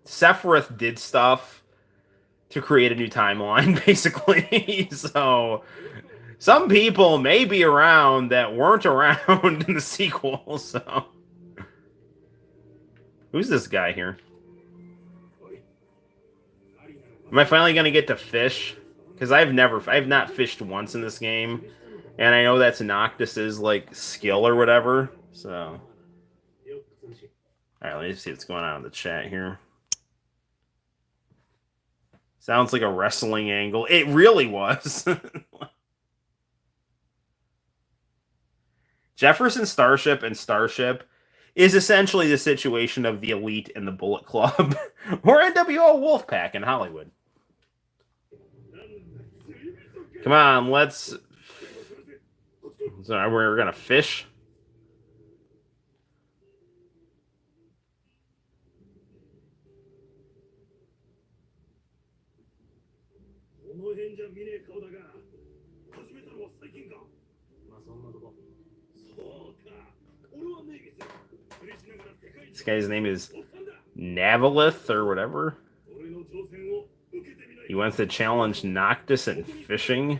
Sephiroth did stuff to create a new timeline, basically. So some people may be around that weren't around in the sequel. So who's this guy here? Am I finally gonna get to fish? Because I've not fished once in this game, and I know that's Noctis's like skill or whatever. So, all right, let me see what's going on in the chat here. Sounds like a wrestling angle. It really was. Jefferson Starship and Starship is essentially the situation of the Elite and the Bullet Club, or NWO Wolfpack in Hollywood. Come on, let's. So we're gonna fish. This guy's name is Navalith or whatever. He wants to challenge Noctis in fishing.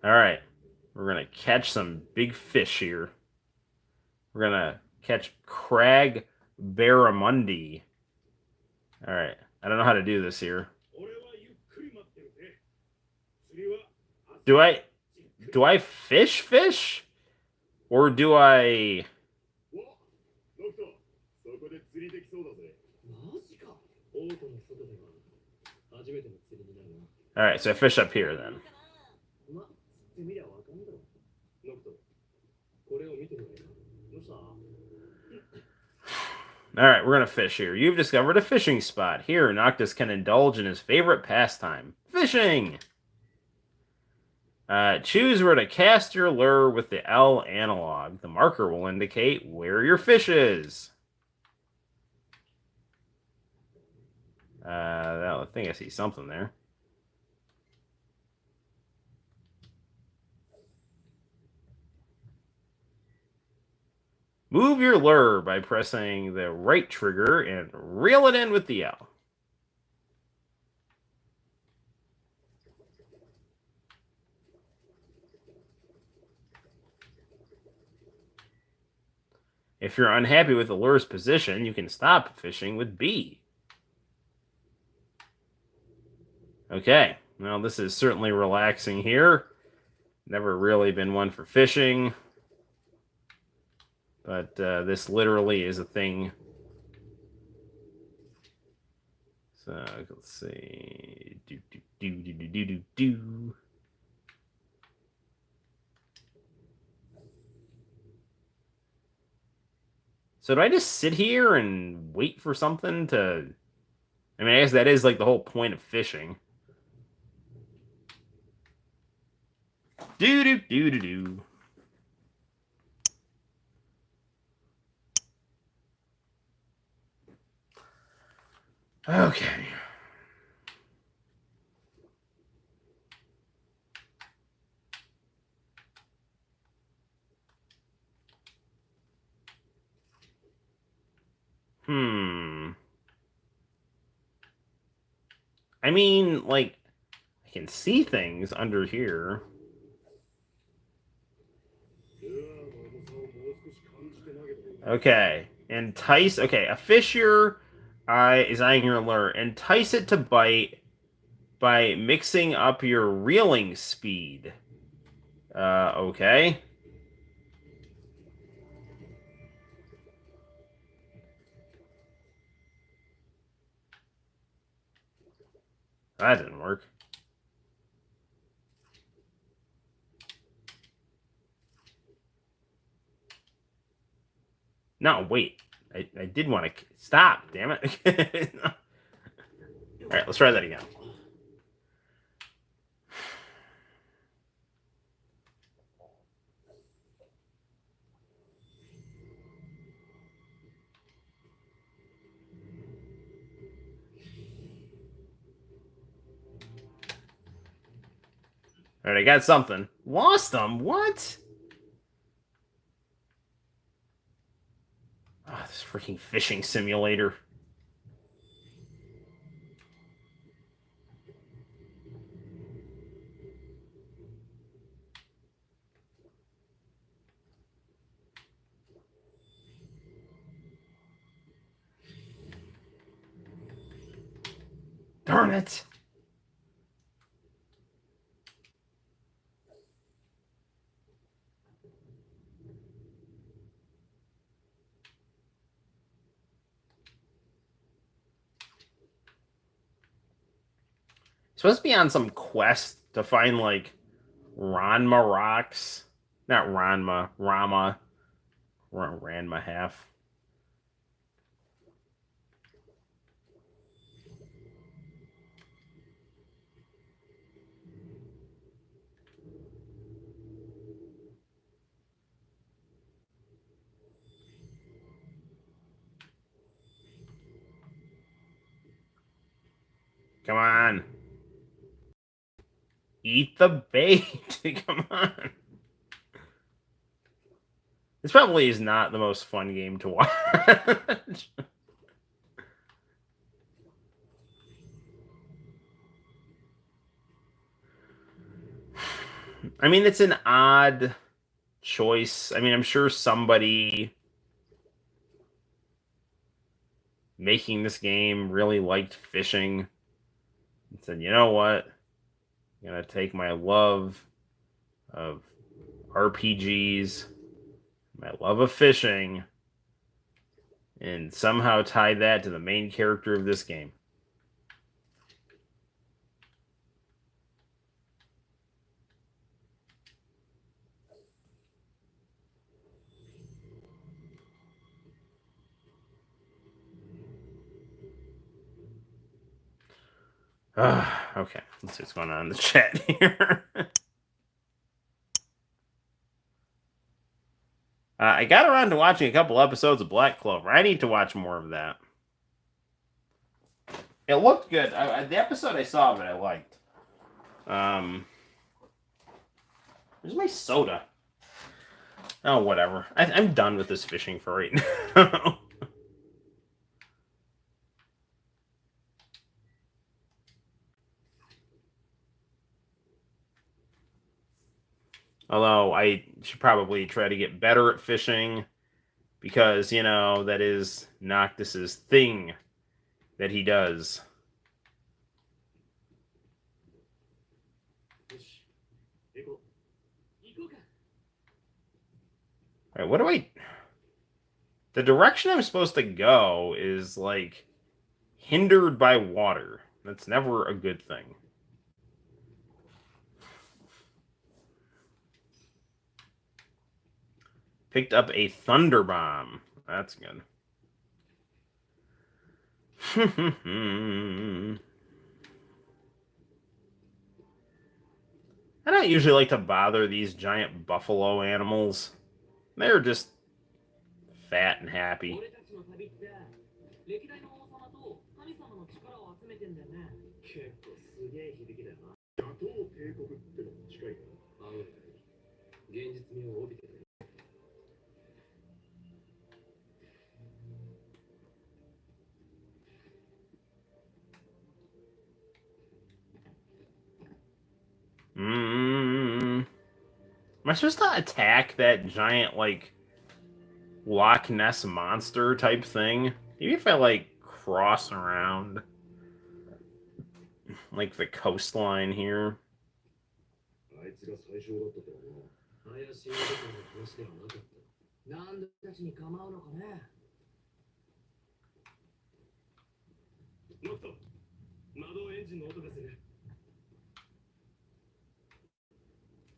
All right, we're gonna catch some big fish here. We're gonna catch Crag Barramundi. All right, I don't know how to do this here. Do I fish? Or do I... Alright, so I fish up here then. Alright, we're gonna fish here. You've discovered a fishing spot. Here, Noctis can indulge in his favorite pastime, fishing! Choose where to cast your lure with the L analog. The marker will indicate where your fish is. I think I see something there. Move your lure by pressing the right trigger and reel it in with the L. If you're unhappy with the lure's position, you can stop fishing with B. Okay, well, this is certainly relaxing here. Never really been one for fishing. But this literally is a thing. So, let's see. So do I just sit here and wait for something to... I mean, I guess that is like the whole point of fishing. Do. Okay. I mean, like, I can see things under here. Okay. Entice. Okay, a fisher is eyeing your lure. Entice it to bite by mixing up your reeling speed. Okay. That didn't work. No, wait. I did want to... Stop, damn it. All right, let's try that again. All right, I got something. Lost them? What? Oh, this freaking fishing simulator. Darn it. Supposed to be on some quest to find like Ranma rocks. Not Ranma, Rama. Ranma half. Come on. Eat the bait. Come on. This probably is not the most fun game to watch. I mean, it's an odd choice. I mean, I'm sure somebody making this game really liked fishing and said, you know what? I'm going to take my love of RPGs, my love of fishing, and somehow tie that to the main character of this game. Okay, let's see what's going on in the chat here. I got around to watching a couple episodes of Black Clover. I need to watch more of that. It looked good. The episode I saw of it, I liked. Where's my soda? Oh, whatever. I'm done with this fishing for right now. Although I should probably try to get better at fishing because, you know, that is Noctis's thing that he does. Alright, what do I... The direction I'm supposed to go is, like, hindered by water. That's never a good thing. Picked up a Thunder Bomb. That's good. I don't usually like to bother these giant buffalo animals. They're just fat and happy. Am I supposed to attack that giant, like, Loch Ness monster type thing? Maybe if I, like, cross around, like, the coastline here.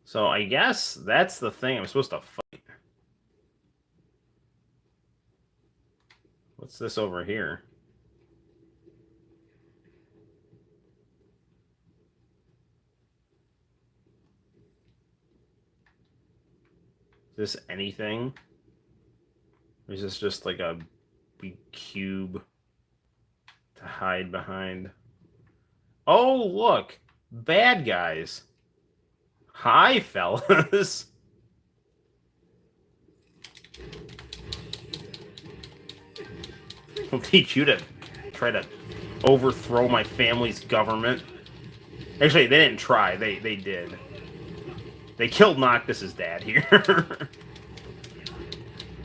So I guess that's the thing I'm supposed to fight. What's this over here? Is this anything? Or is this just like a big cube to hide behind? Oh, look! Bad guys! Hi, fellas. I'll teach you to try to overthrow my family's government. Actually, they didn't try. They did. They killed Noctis's dad here.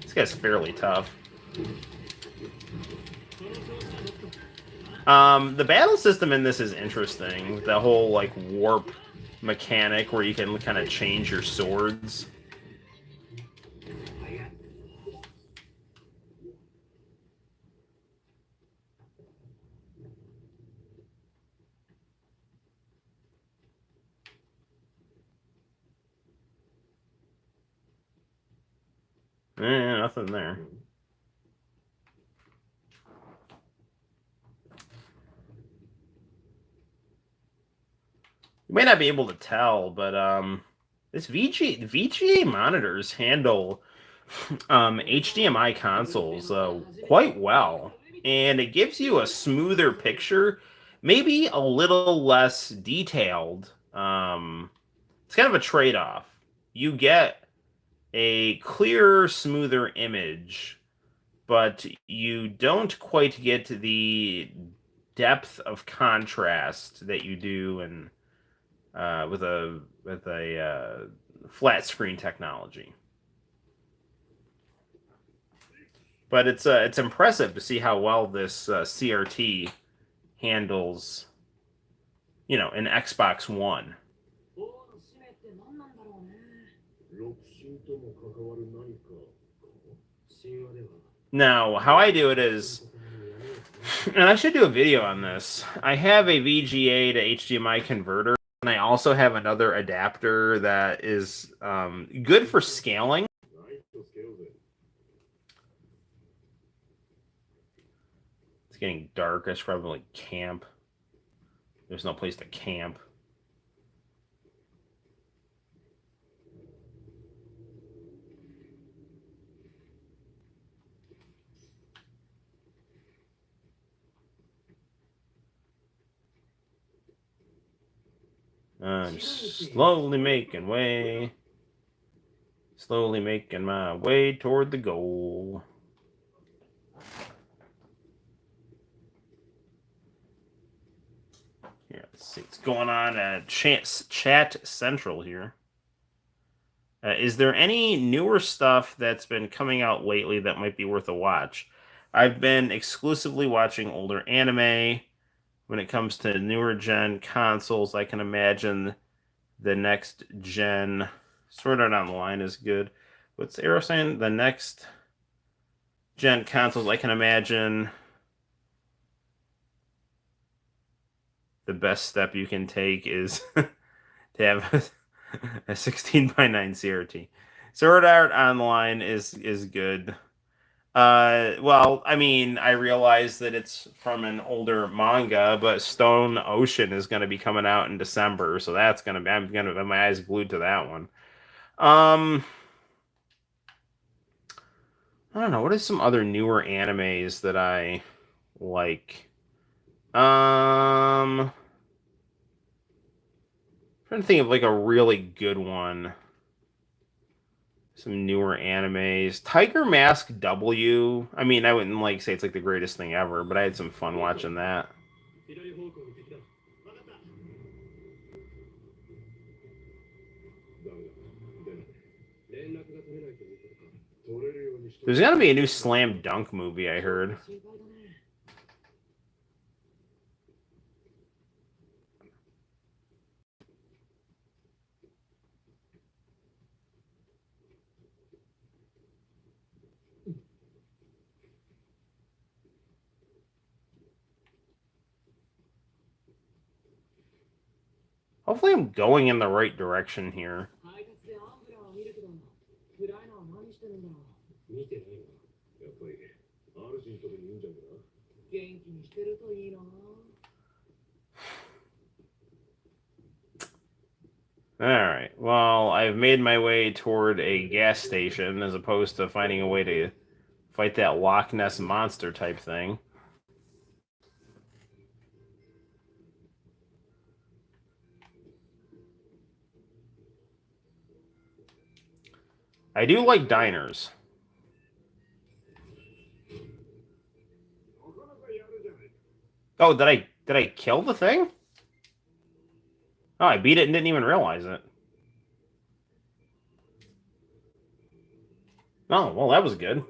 This guy's fairly tough. The battle system in this is interesting. The whole like warp mechanic where you can kind of change your swords. Nothing there. You may not be able to tell, but this VGA monitors handle HDMI consoles quite well, and it gives you a smoother picture, maybe a little less detailed. It's kind of a trade-off. You get a clearer, smoother image, but you don't quite get the depth of contrast that you do in with a flat screen technology. But it's impressive to see how well this CRT handles, an Xbox One. Now, how I do it is, and I should do a video on this. I have a VGA to HDMI converter, and I also have another adapter that is good for scaling. It's getting dark. I should probably camp. There's no place to camp. I'm slowly making my way toward the goal. Yeah, let's see what's going on at Chat Central here. Is there any newer stuff that's been coming out lately that might be worth a watch? I've been exclusively watching older anime. When it comes to newer gen consoles, I can imagine the next gen Sword Art Online is good. What's Arrow saying? The next gen consoles, I can imagine the best step you can take is to have a 16 by 9 CRT. Sword Art Online is good. Well, I mean, I realize that it's from an older manga, but Stone Ocean is going to be coming out in December, so I'm gonna have my eyes glued to that one. Um, I don't know. What are some other newer animes that I like? Trying to think of like a really good one. Some newer animes. Tiger Mask W. I mean, I wouldn't like say it's like the greatest thing ever, but I had some fun watching that. There's gonna be a new Slam Dunk movie, I heard. Hopefully, I'm going in the right direction here. Alright, well, I've made my way toward a gas station as opposed to finding a way to fight that Loch Ness monster type thing. I do like diners. Oh, did I kill the thing? Oh, I beat it and didn't even realize it. Oh, well, that was good.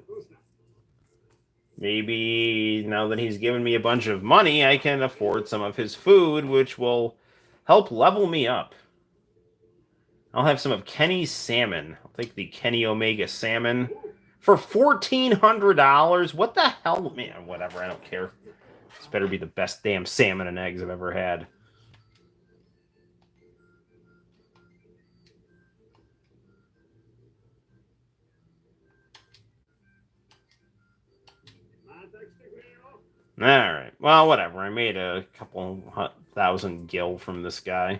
Maybe now that he's given me a bunch of money, I can afford some of his food, which will help level me up. I'll have some of Kenny's salmon. I'll take the Kenny Omega salmon for $1,400. What the hell? Man, whatever. I don't care. This better be the best damn salmon and eggs I've ever had. All right. Well, whatever. I made a couple thousand gil from this guy.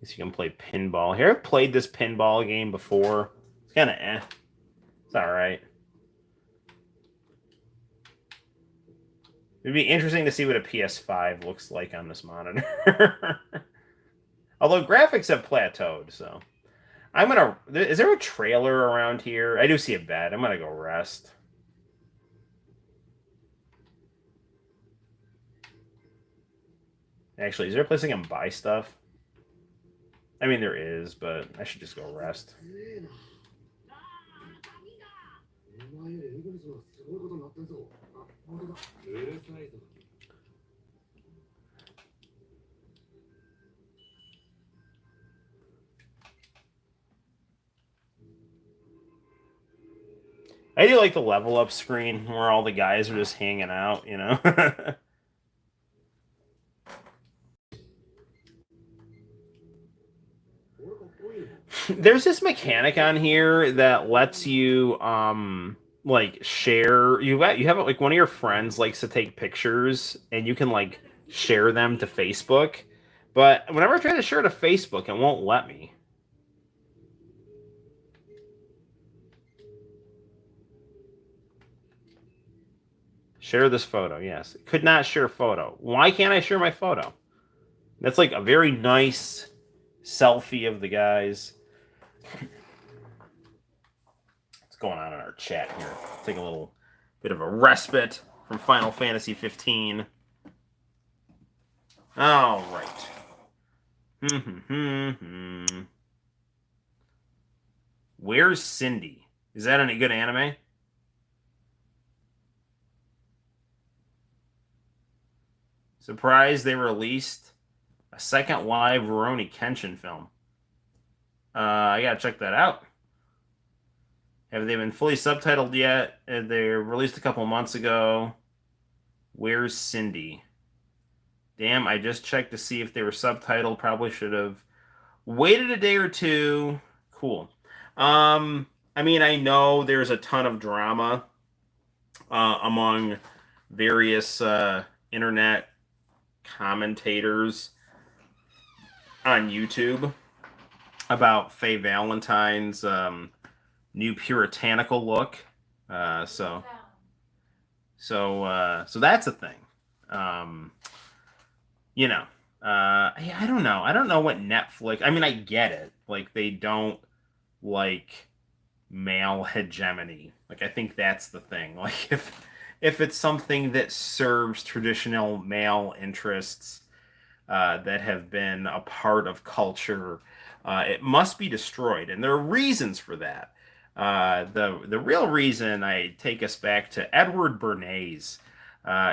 Guess you can play pinball here. I've played this pinball game before. It's kind of eh. It's all right. It'd be interesting to see what a PS5 looks like on this monitor. Although graphics have plateaued, so I'm gonna. Is there a trailer around here? I do see a bed. I'm gonna go rest. Actually, is there a place I can buy stuff? I mean, there is, but I should just go rest. I do like the level up screen where all the guys are just hanging out, you know? There's this mechanic on here that lets you like share you have like one of your friends likes to take pictures and you can like share them to Facebook. But whenever I try to share to Facebook, it won't let me. Share this photo, yes. Could not share photo. Why can't I share my photo? That's like a very nice selfie of the guys. What's going on in our chat here? Take a little bit of a respite from Final Fantasy 15. All right. Where's Cindy? Is that any good anime? Surprised they released a second live Rurouni Kenshin film. I gotta check that out. Have they been fully subtitled yet? They were released a couple months ago. Where's Cindy? Damn, I just checked to see if they were subtitled. Probably should have waited a day or two. Cool. I mean, I know there's a ton of drama among various internet commentators on YouTube about Faye Valentine's new puritanical look. So that's a thing. You know, I don't know. I don't know what Netflix. I mean, I get it. Like they don't like male hegemony. Like I think that's the thing. Like if it's something that serves traditional male interests that have been a part of culture, it must be destroyed, and there are reasons for that. The real reason I take us back to Edward Bernays.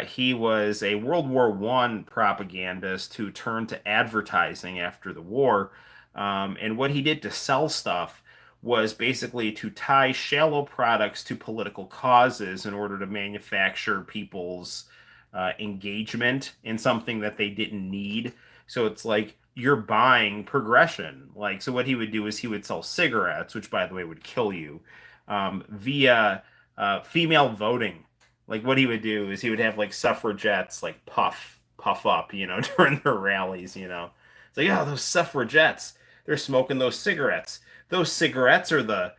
He was a World War I propagandist who turned to advertising after the war, and what he did to sell stuff was basically to tie shallow products to political causes in order to manufacture people's engagement in something that they didn't need. So it's like you're buying progression. Like, so what he would do is he would sell cigarettes, which by the way would kill you, via female voting. Like what he would do is he would have like suffragettes like puff up, you know, during their rallies, you know. It's like, oh, those suffragettes, they're smoking those cigarettes. Those cigarettes are the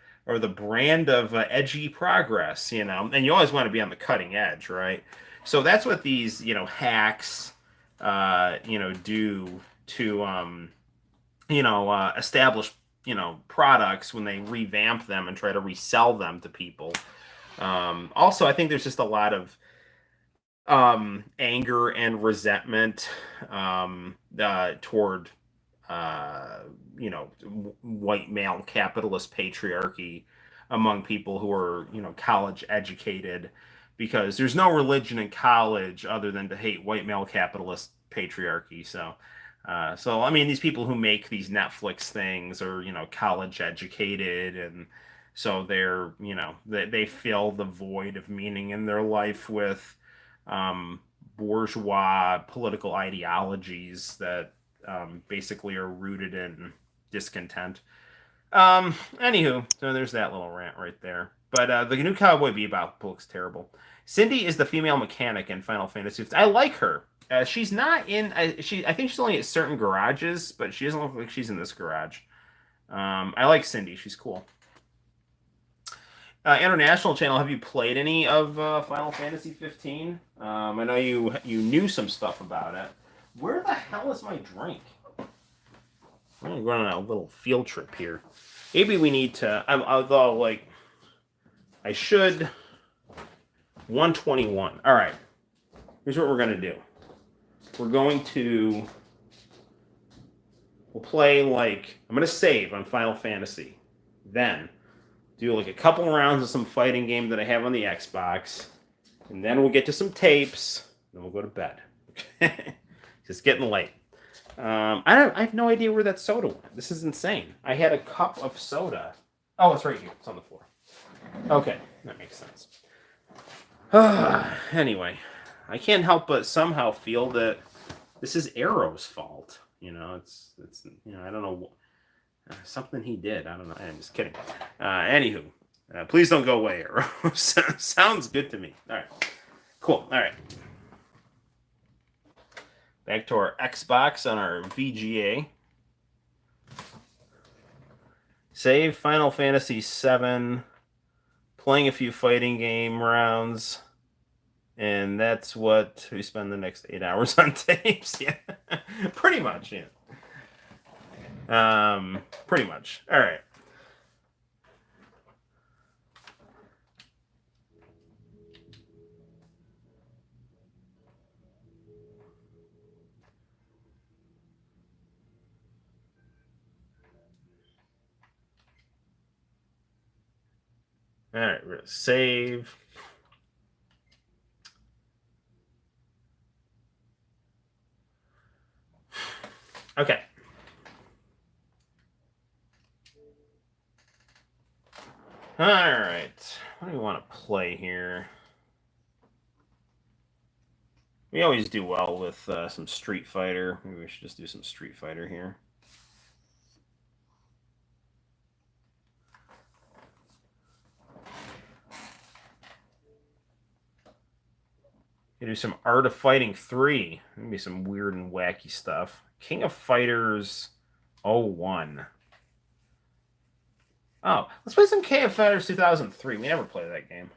brand of edgy progress, you know. And you always want to be on the cutting edge, right? So that's what these, you know, hacks, do to, establish products when they revamp them and try to resell them to people. Also, I think there's just a lot of anger and resentment toward uh, white male capitalist patriarchy among people who are college educated, because there's no religion in college other than to hate white male capitalist patriarchy. So I mean, these people who make these Netflix things are college educated, and so they fill the void of meaning in their life with um, bourgeois political ideologies that basically are rooted in discontent. Anywho, so there's that little rant right there. But the new Cowboy Bebop looks terrible. Cindy is the female mechanic in Final Fantasy 15. I like her. She's not in. I think she's only at certain garages, but she doesn't look like she's in this garage. I like Cindy. She's cool. International channel. Have you played any of Final Fantasy 15? I know you knew some stuff about it. Where the hell is my drink? I'm going on a little field trip here. Maybe we need to. Although, like, I should. 121. All right. Here's what we're going to do. We're going to. We'll play, like. I'm going to save on Final Fantasy. Then, do, like, a couple rounds of some fighting game that I have on the Xbox. And then we'll get to some tapes. Then we'll go to bed. It's getting late. I have no idea where that soda went. This is insane. I had a cup of soda. Oh, it's right here. It's on the floor. Okay, that makes sense. Anyway, I can't help but somehow feel that this is Arrow's fault. It's I don't know, something he did. I don't know. I'm just kidding. Anywho, please don't go away, Arrow. Sounds good to me. All right, cool. All right. Back to our Xbox on our VGA. Save Final Fantasy VII. Playing a few fighting game rounds. And that's what we spend the next 8 hours on tapes. Yeah. Pretty much, yeah. Pretty much. All right. All right, we're gonna save. Okay. All right. What do we want to play here? We always do well with some Street Fighter. Maybe we should just do some Street Fighter here. You do some Art of Fighting 3. Maybe some weird and wacky stuff. King of Fighters 01. Oh, let's play some King of Fighters 2003. We never played that game.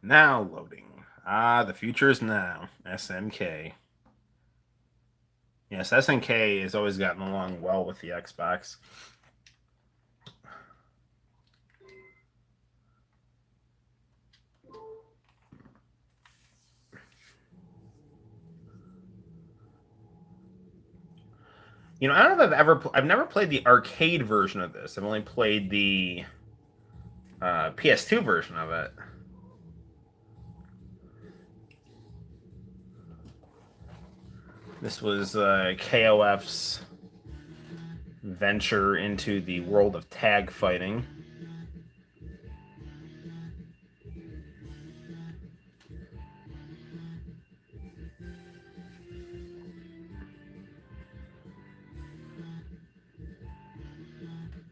Now loading. The future is now. SNK. Yes, SNK has always gotten along well with the Xbox. I don't know if I've never played the arcade version of this. I've only played the PS2 version of it. This was KOF's venture into the world of tag fighting.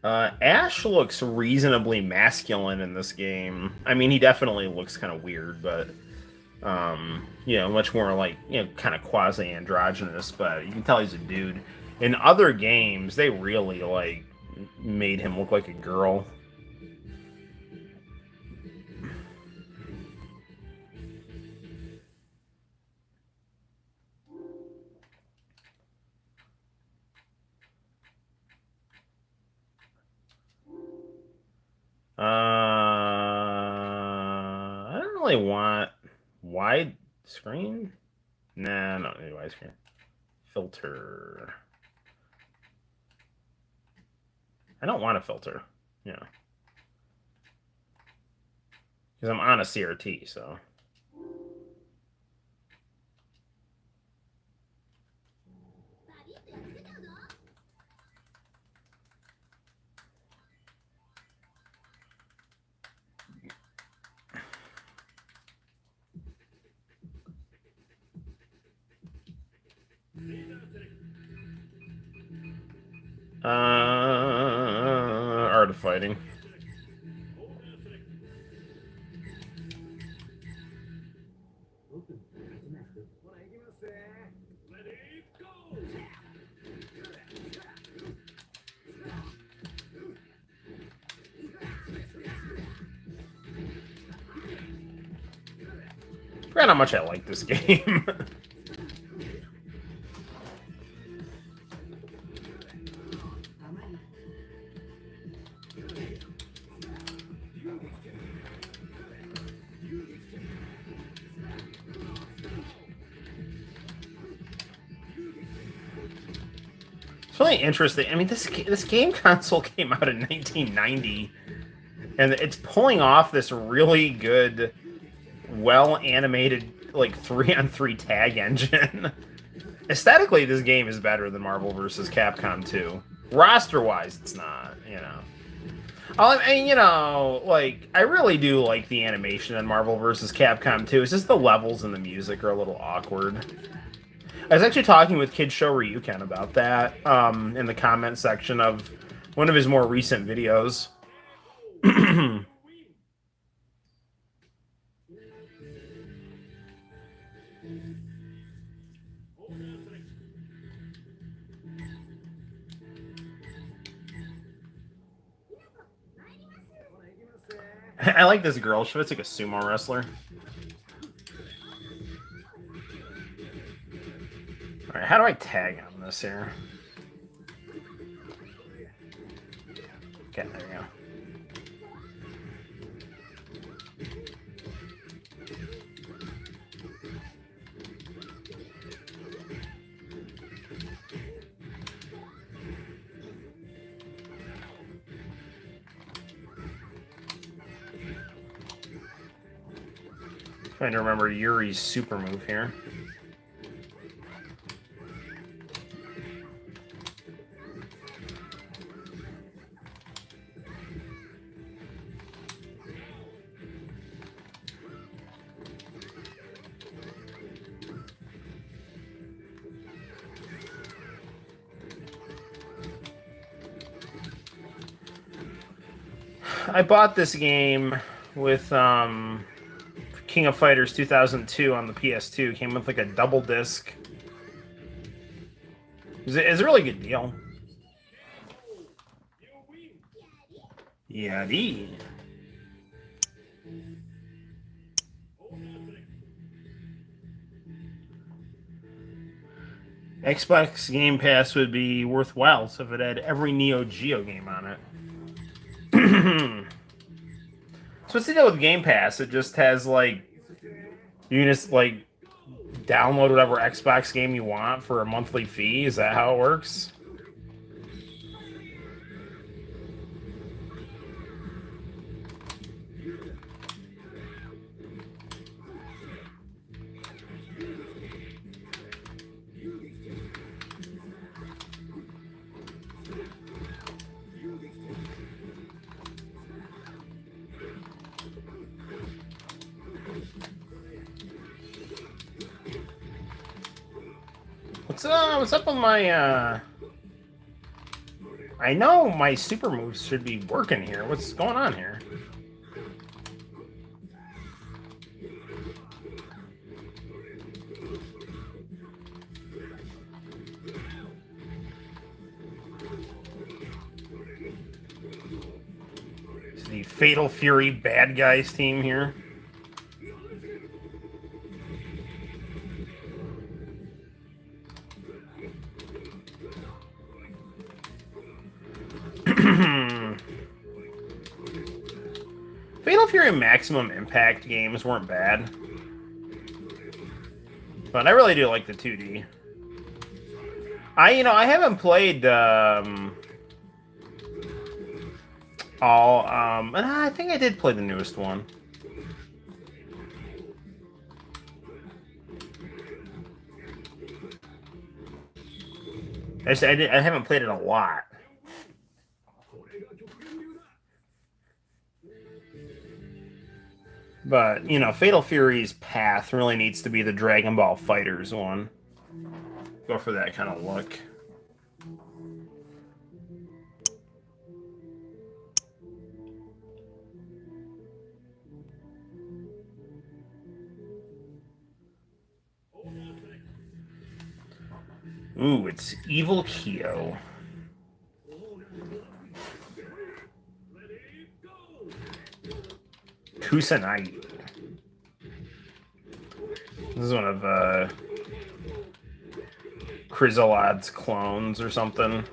Ash looks reasonably masculine in this game. I mean, he definitely looks kind of weird, but much more like kind of quasi androgynous. But you can tell he's a dude. In other games, they really like made him look like a girl. I don't really want wide screen. Nah, not really wide screen. Filter. I don't want a filter. Yeah. Because I'm on a CRT, so. Art of Fighting. Forgot how much I like this game. It's really interesting. I mean, this game console came out in 1990, and it's pulling off this really good, well animated like 3-on-3 tag engine. Aesthetically, this game is better than Marvel vs. Capcom 2. Roster wise, it's not. Like I really do like the animation in Marvel vs. Capcom 2. It's just the levels and the music are a little awkward. I was actually talking with Kid Show Ryuken about that in the comment section of one of his more recent videos. I like this girl. She looks like a sumo wrestler. Alright, how do I tag on this here? Okay, there we go. Trying to remember Yuri's super move here. I bought this game with King of Fighters 2002 on the PS2. Came with like a double disc. It's a really good deal. Yadi. Xbox Game Pass would be worthwhile so if it had every Neo Geo game on it. So what's the deal with Game Pass? It just has like you can just like download whatever Xbox game you want for a monthly fee. Is that how it works? What's up with my I know my super moves should be working here. What's going on here? It's the Fatal Fury bad guys team here. Fatal Fury Maximum Impact games weren't bad. But I really do like the 2D. I haven't played all and I think I did play the newest one. I haven't played it a lot. But, Fatal Fury's path really needs to be the Dragon Ball Fighters one. Go for that kind of look. Ooh, it's Evil Kyo. Kusanagi. This is one of Chrysalad's clones or something.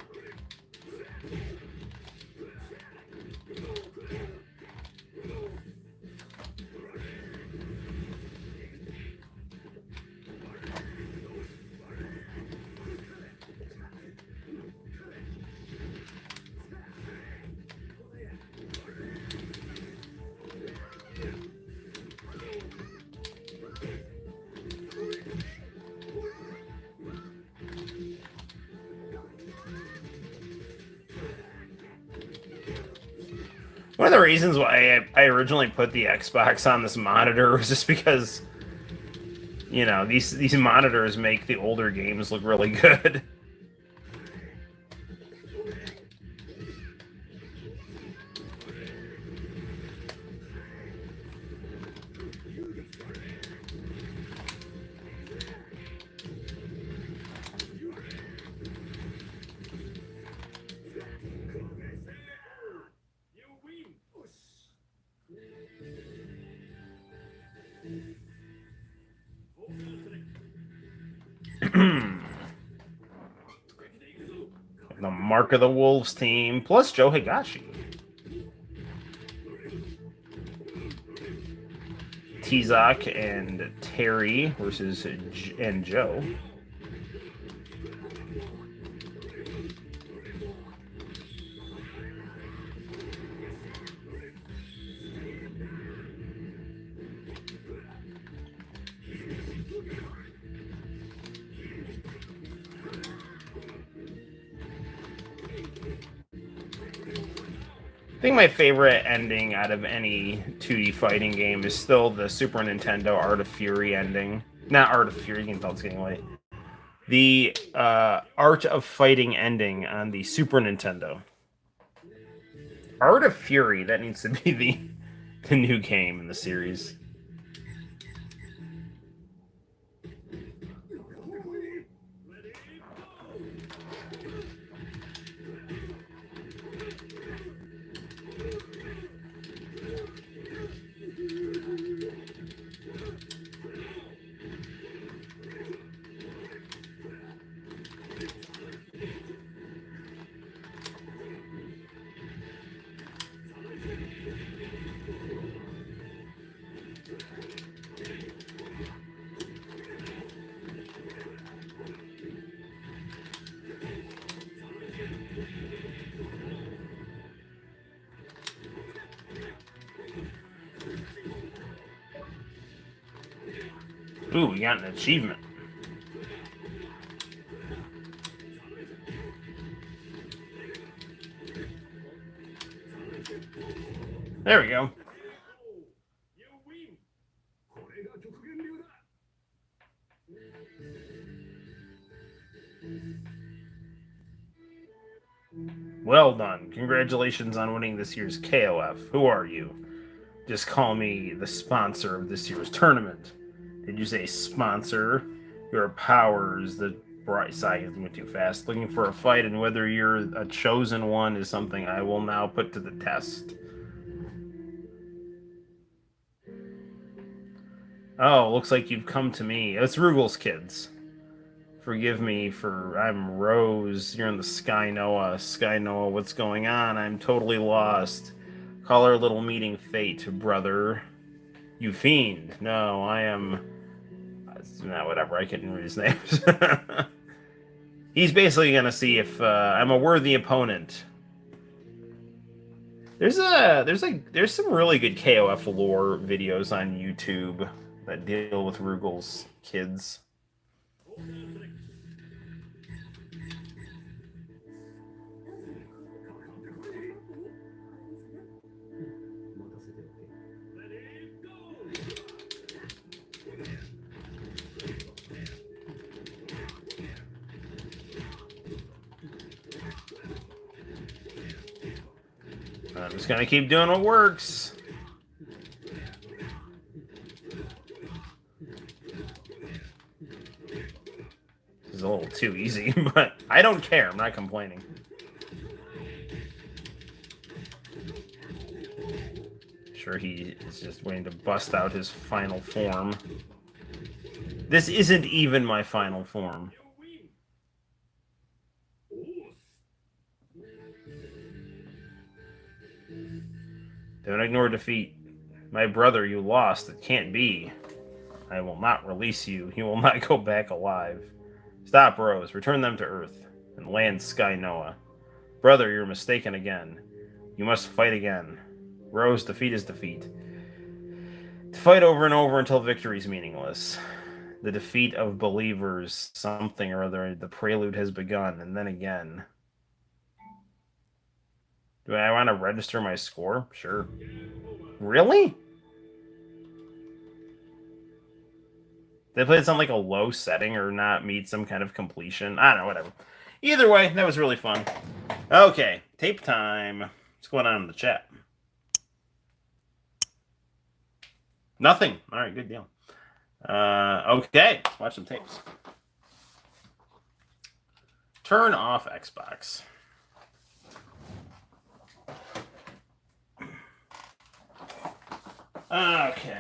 One of the reasons why I originally put the Xbox on this monitor was just because, these monitors make the older games look really good. The Mark of the Wolves team, plus Joe Higashi. Tizak and Terry versus Joe. I think my favorite ending out of any 2D fighting game is still the Super Nintendo Art of Fury ending. Not Art of Fury, you can tell it's getting late. The Art of Fighting ending on the Super Nintendo. Art of Fury, that needs to be the new game in the series. Ooh, we got an achievement. There we go. Well done. Congratulations on winning this year's KOF. Who are you? Just call me the sponsor of this year's tournament. Did you say sponsor? Your powers, the bright side went too fast. Looking for a fight, and whether you're a chosen one is something I will now put to the test. Oh, looks like you've come to me. It's Rugel's kids. Forgive me for I'm Rose. You're in the Sky Noah. Sky Noah, what's going on? I'm totally lost. Call our little meeting fate, brother. You fiend. No, I am. No, whatever. I couldn't read his names. He's basically gonna see if I'm a worthy opponent. There's some really good KOF lore videos on YouTube that deal with Rugel's kids. I'm just gonna keep doing what works. This is a little too easy, but I don't care. I'm not complaining. Sure, he is just waiting to bust out his final form. This isn't even my final form. Don't ignore defeat. My brother, you lost. It can't be. I will not release you. You will not go back alive. Stop, Rose. Return them to Earth and land Sky Noah. Brother, you're mistaken again. You must fight again. Rose, defeat is defeat. To fight over and over until victory's meaningless. The defeat of believers, something or other. The prelude has begun, and then again. Do I want to register my score? Sure. Really? They played it on like a low setting or not meet some kind of completion. I don't know, whatever. Either way, that was really fun. Okay, tape time. What's going on in the chat? Nothing. All right, good deal. Okay, let's watch some tapes. Turn off Xbox. Okay.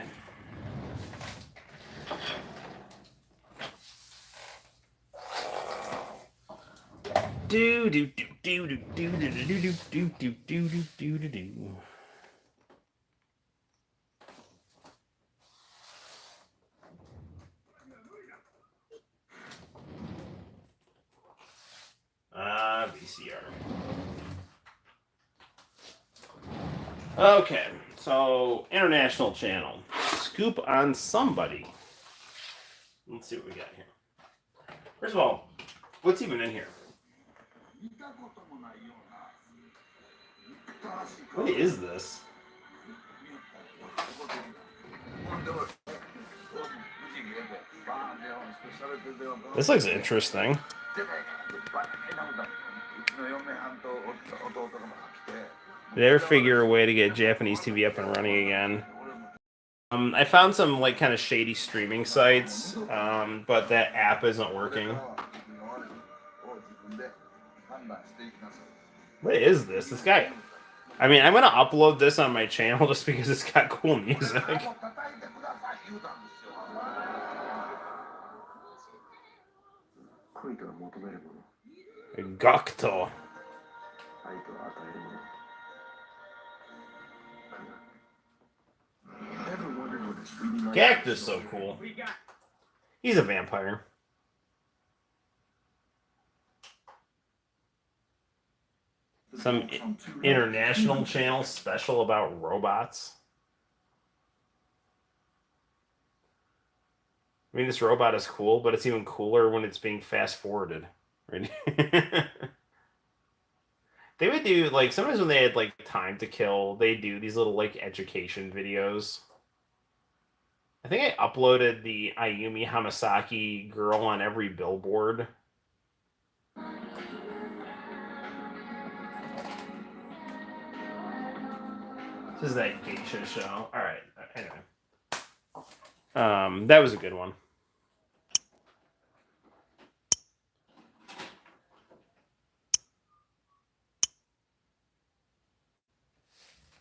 Do do do do do do do do do do do do do do do. VCR. Okay, so international channel. Scoop on somebody. Let's see what we got here. First of all, what's even in here? What is this? This looks interesting. Did I ever figure a way to get Japanese TV up and running again? I found some like kind of shady streaming sites, but that app isn't working. What is this? This guy. I mean, I'm gonna upload this on my channel just because it's got cool music. Gokto. Cactus is so cool. He's a vampire. Some international channel special about robots. I mean, this robot is cool, but it's even cooler when it's being fast forwarded. Right? They would do, like, sometimes when they had, like, time to kill, they do these little, like, education videos. I think I uploaded the Ayumi Hamasaki girl on every billboard. This is that geisha show. All right. Anyway, that was a good one.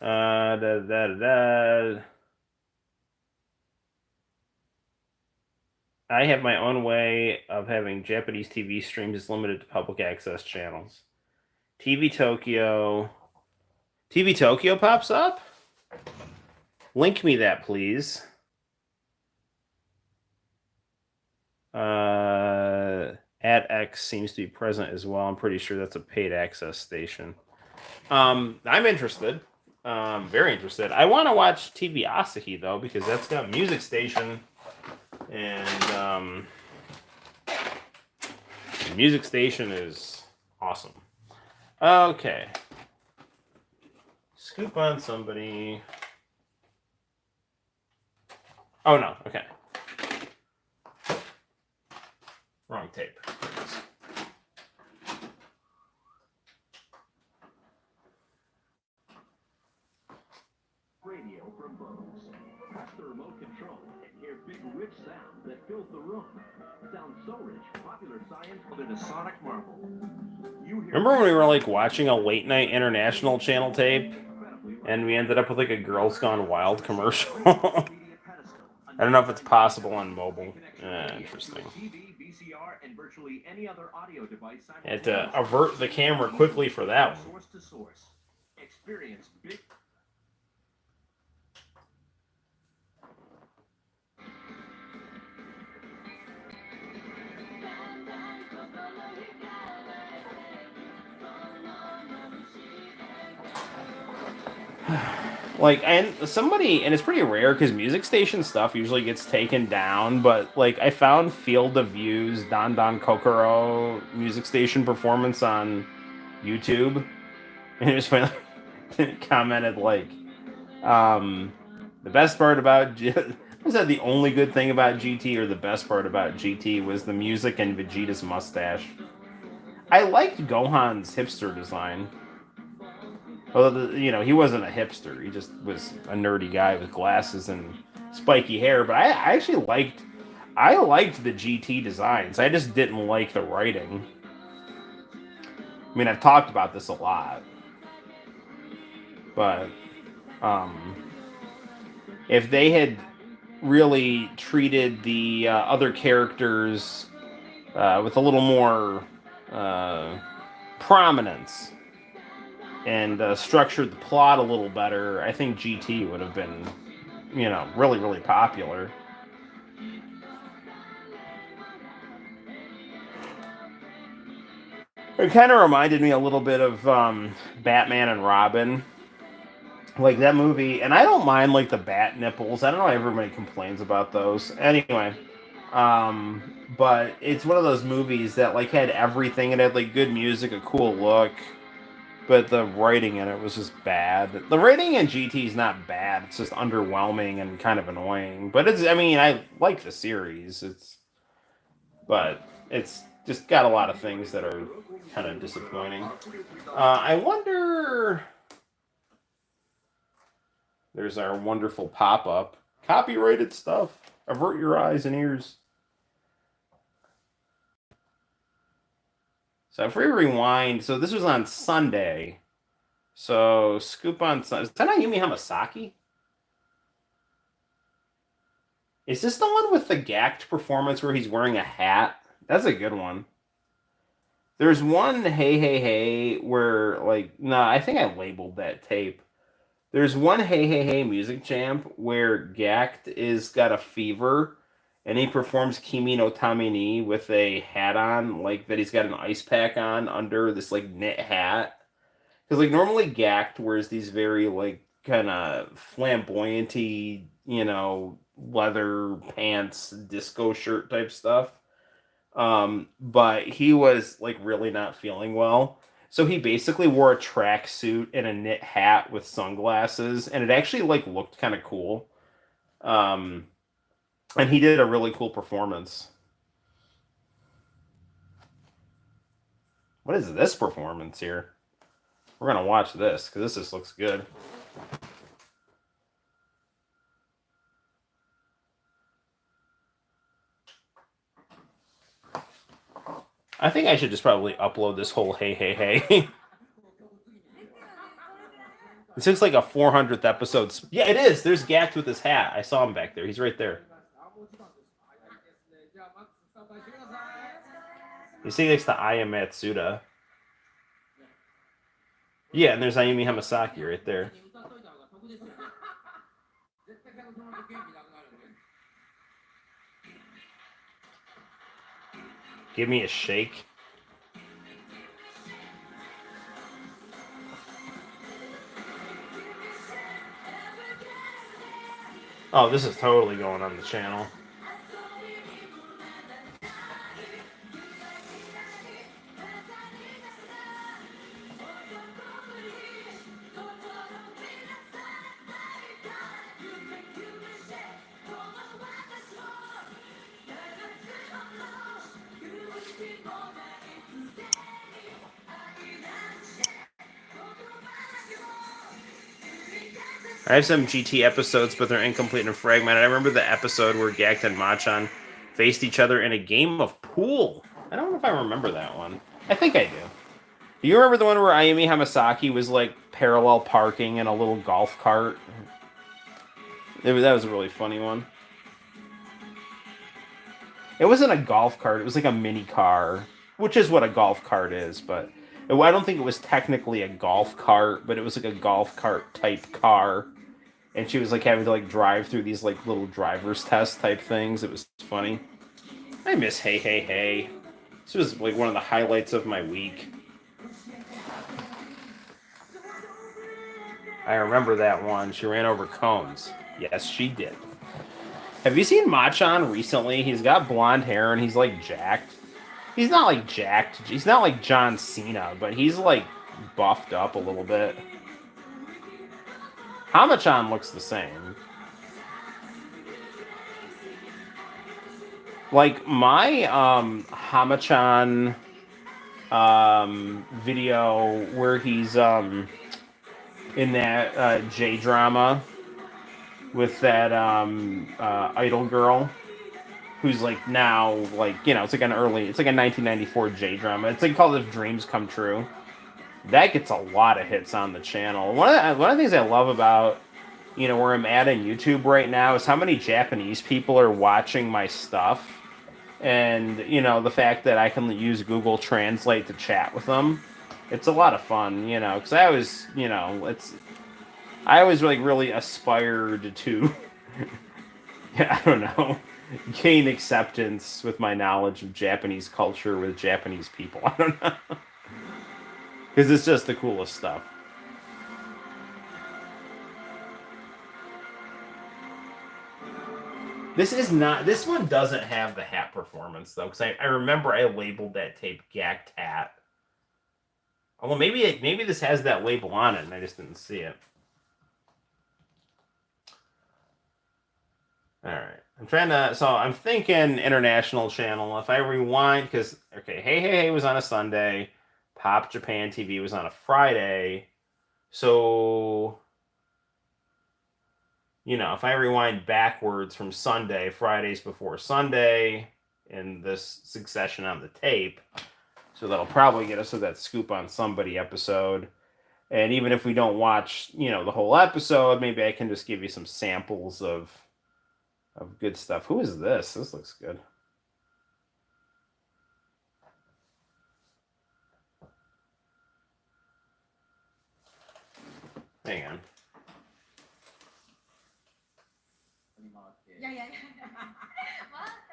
Da, da, da, da. I have my own way of having Japanese TV streams is limited to public access channels. TV Tokyo. TV Tokyo pops up? Link me that, please. At X seems to be present as well. I'm pretty sure that's a paid access station. I'm interested. Very interested. I want to watch TV Asahi though because that's got Music Station, and Music Station is awesome. Okay. Scoop on somebody. Oh no. Okay. Wrong tape. Radio from Bose. Press the remote control and hear big rich sound that fills the room. Sounds so rich, popular science called it a sonic marvel. Remember when we were like watching a late night international channel tape and we ended up with like a Girls Gone Wild commercial? I don't know if it's possible on mobile. Interesting. I had to avert the camera quickly for that one. Experience big. Like, and somebody, and it's pretty rare because Music Station stuff usually gets taken down, but like I found Field of View's Don Don Kokoro Music Station performance on YouTube, and it was funny. Commented like, the best part about was that the only good thing about GT or the best part about GT was the music and Vegeta's mustache. I liked Gohan's hipster design. Although, he wasn't a hipster. He just was a nerdy guy with glasses and spiky hair. But I actually liked the GT designs. I just didn't like the writing. I mean, I've talked about this a lot. But if they had really treated the other characters with a little more prominence and structured the plot a little better, I think GT would have been, really, really popular. It kind of reminded me a little bit of Batman and Robin. Like that movie, and I don't mind like the bat nipples. I don't know, everybody complains about those. Anyway, but it's one of those movies that like had everything. It had like good music, a cool look, but the writing in it was just bad. The writing in GT is not bad. It's just underwhelming and kind of annoying. But I mean, I like the series. But it's just got a lot of things that are kind of disappointing. I wonder. There's our wonderful pop-up. Copyrighted stuff. Avert your eyes and ears. So if we rewind, so this was on Sunday. So scoop on Sunday. Is that not Yumi Hamasaki? Is this the one with the Gacked performance where he's wearing a hat? That's a good one. There's one Hey Hey Hey where I think I labeled that tape. There's one Hey Hey Hey music jam where Gacked is got a fever and he performs Kimi no Tamini with a hat on, like that he's got an ice pack on under this like knit hat. Because like normally Gacked wears these very like kind of flamboyanty, leather pants, disco shirt type stuff. But he was like really not feeling well. So he basically wore a tracksuit and a knit hat with sunglasses, and it actually like looked kind of cool. And he did a really cool performance. What is this performance here? We're gonna watch this because this just looks good. I think I should just probably upload this whole hey hey hey. This looks like a 400th episode. Yeah, it is. There's Gact with his hat. I saw him back there. He's right there. You see next to Aya Matsuda. Yeah, and there's Ayumi Hamasaki right there. Give me a shake. Oh, this is totally going on the channel. I have some GT episodes, but they're incomplete and fragmented. I remember the episode where Gact and Machan faced each other in a game of pool. I don't know if I remember that one. I think I do. Do you remember the one where Ayumi Hamasaki was like parallel parking in a little golf cart? That was a really funny one. It wasn't a golf cart. It was like a mini car, which is what a golf cart is. But I don't think it was technically a golf cart, but it was like a golf cart type car. And she was like having to like drive through these like little driver's test type things. It was funny. I miss Hey Hey Hey. This was like one of the highlights of my week. I remember that one. She ran over cones. Yes, she did. Have you seen Machan recently? He's got blonde hair and he's like jacked. He's not like jacked. He's not like John Cena, but he's like buffed up a little bit. Hamachan looks the same. Like my Hamachan video where he's in that J drama with that idol girl who's like now like, you know, it's like a 1994 J drama. It's like called If Dreams Come True. That gets a lot of hits on the channel. One of the things I love about, you know, where I'm at in YouTube right now is how many Japanese people are watching my stuff. And, you know, the fact that I can use Google Translate to chat with them. It's a lot of fun, you know, because I always, you know, I always like really aspired to, I don't know, gain acceptance with my knowledge of Japanese culture with Japanese people. I don't know. Because it's just the coolest stuff. This one doesn't have the hat performance, though, because I remember I labeled that tape Gact Hat. Although maybe this has that label on it, and I just didn't see it. Alright. I'm thinking international channel. If I rewind, because, okay, Hey Hey Hey was on a Sunday. Pop Japan TV was on a Friday. So, you know, if I rewind backwards from Sunday, Fridays before Sunday, in this succession on the tape, so that'll probably get us to that Scoop on Somebody episode. And even if we don't watch, you know, the whole episode, maybe I can just give you some samples of good stuff. Who is this? This looks good. Hang on.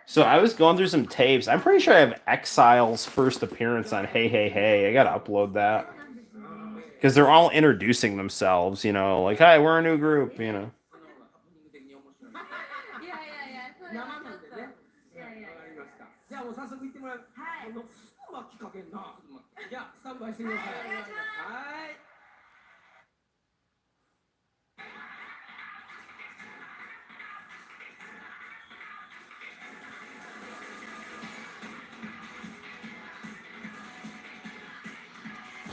So I was going through some tapes. I'm pretty sure I have Exile's first appearance on Hey Hey Hey. I gotta upload that. Because they're all introducing themselves, you know, like, hi, we're a new group, you know.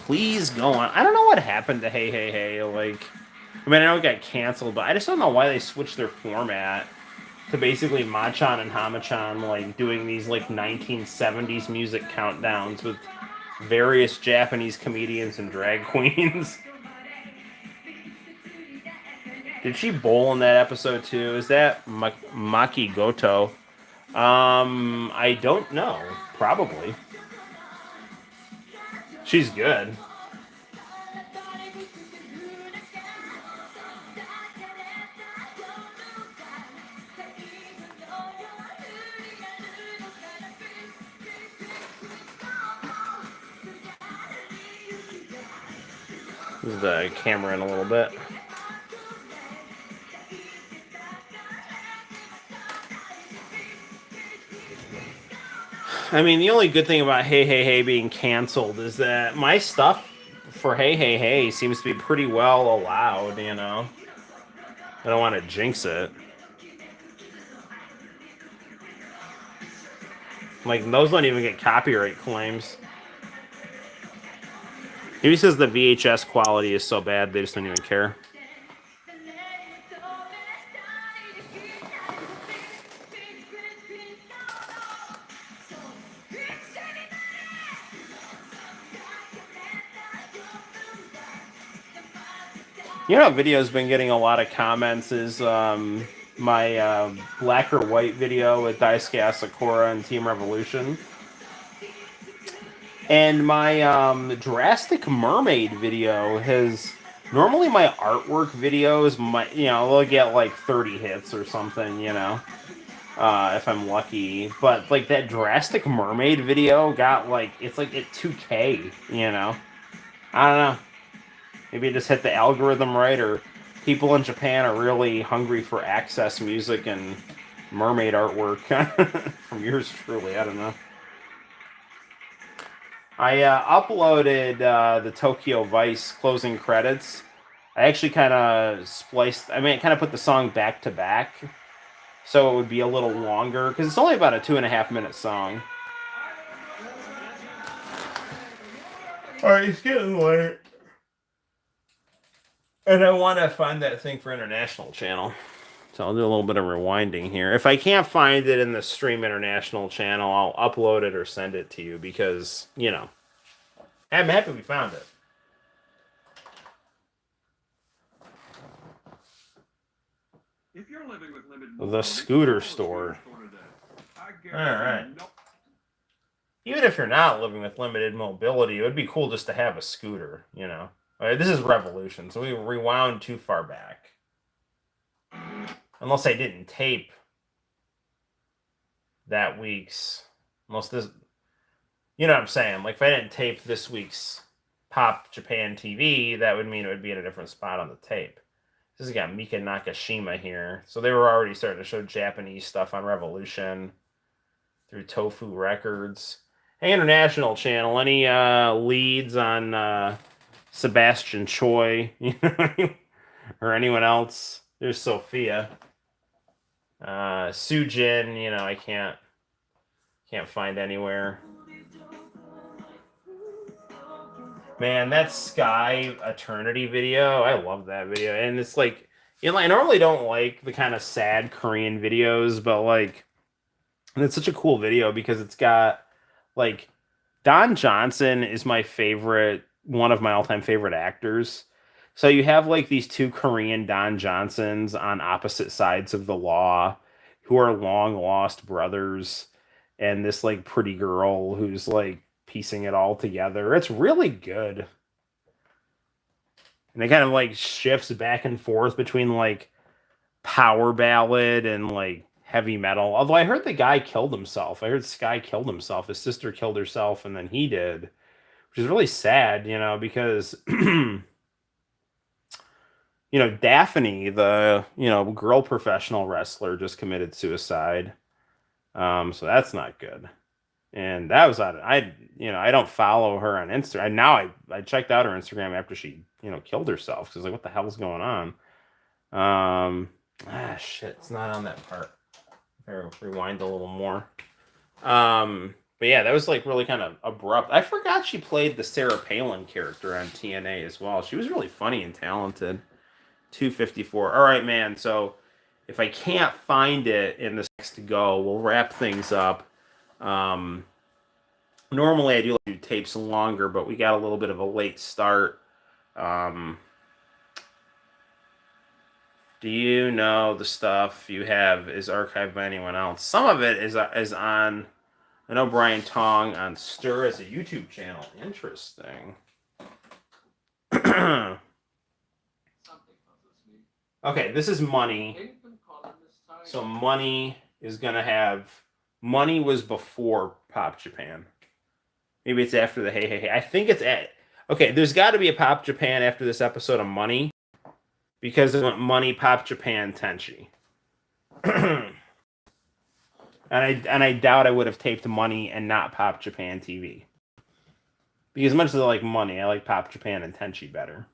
Please go on. I don't know what happened to Hey Hey Hey. Like, I mean, I know it got canceled, but I just don't know why they switched their format. to basically Machan and Hamachan like doing these like 1970s music countdowns with various Japanese comedians and drag queens. Did she bowl in that episode too? Is that Maki Goto? I don't know. Probably. She's good. Move the camera in a little bit. I mean, the only good thing about Hey Hey Hey being canceled is that my stuff for Hey Hey Hey seems to be pretty well allowed, you know? I don't want to jinx it. Like, those don't even get copyright claims. Maybe says the VHS quality is so bad they just don't even care. You know, video's been getting a lot of comments is my black or white video with Daisuke Asakura and Team Revolution. And my Drastic Mermaid video has... Normally my artwork videos, they'll get like 30 hits or something, you know, if I'm lucky. But like that Drastic Mermaid video got like, it's like at 2K, you know. I don't know. Maybe it just hit the algorithm right, or people in Japan are really hungry for access music and mermaid artwork from yours truly. I don't know. I uploaded the Tokyo Vice closing credits. I actually kind of kind of put the song back to back, so it would be a little longer, because it's only about a 2.5-minute song. Alright, it's getting late. And I want to find that thing for International Channel. So I'll do a little bit of rewinding here. If I can't find it in the Stream International channel, I'll upload it or send it to you because, you know, I'm happy we found it. If you're living with limited The scooter store. Alright. Even if you're not living with limited mobility, it would be cool just to have a scooter, you know. Alright, this is Revolution, so we rewound too far back. Unless I didn't tape that week's... Unless this... You know what I'm saying? Like, if I didn't tape this week's Pop Japan TV, that would mean it would be in a different spot on the tape. This has got Mika Nakashima here. So they were already starting to show Japanese stuff on Revolution through Tofu Records. Hey, International Channel, any leads on Sebastian Choi? Or anyone else? There's Sophia. Sujin, you know, I can't find anywhere. Man, that Sky Eternity video, I love that video. And it's like, you know, I normally don't like the kind of sad Korean videos, but like, and it's such a cool video because it's got like Don Johnson is my favorite, one of my all-time favorite actors. So you have like these two Korean Don Johnsons on opposite sides of the law who are long lost brothers, and this like pretty girl who's like piecing it all together. It's really good. And it kind of like shifts back and forth between like power ballad and like heavy metal. Although I heard the guy killed himself. I heard Sky killed himself. His sister killed herself and then he did, which is really sad, you know, because you know, Daphne, the, you know, girl professional wrestler, just committed suicide. So that's not good. And that was I don't follow her on Instagram. Now I checked out her Instagram after she, you know, killed herself, because like, what the hell's going on? Shit, it's not on that part. I'll rewind a little more. But yeah, that was like really kind of abrupt. I forgot she played the Sarah Palin character on TNA as well. She was really funny and talented. 254. All right, man. So if I can't find it in this next go, we'll wrap things up. Normally I do like to do tapes longer, but we got a little bit of a late start. Do you know the stuff you have is archived by anyone else? Some of it is on. I know Brian Tong on Stir as a YouTube channel. Interesting. Okay, this is Money. So Money is gonna have. Money was before Pop Japan. Maybe it's after the Hey Hey Hey. I think it's at. Okay, there's got to be a Pop Japan after this episode of Money, because it went Money, Pop Japan, Tenchi. and I doubt I would have taped Money and not Pop Japan TV. Because as much as I like Money, I like Pop Japan and Tenchi better.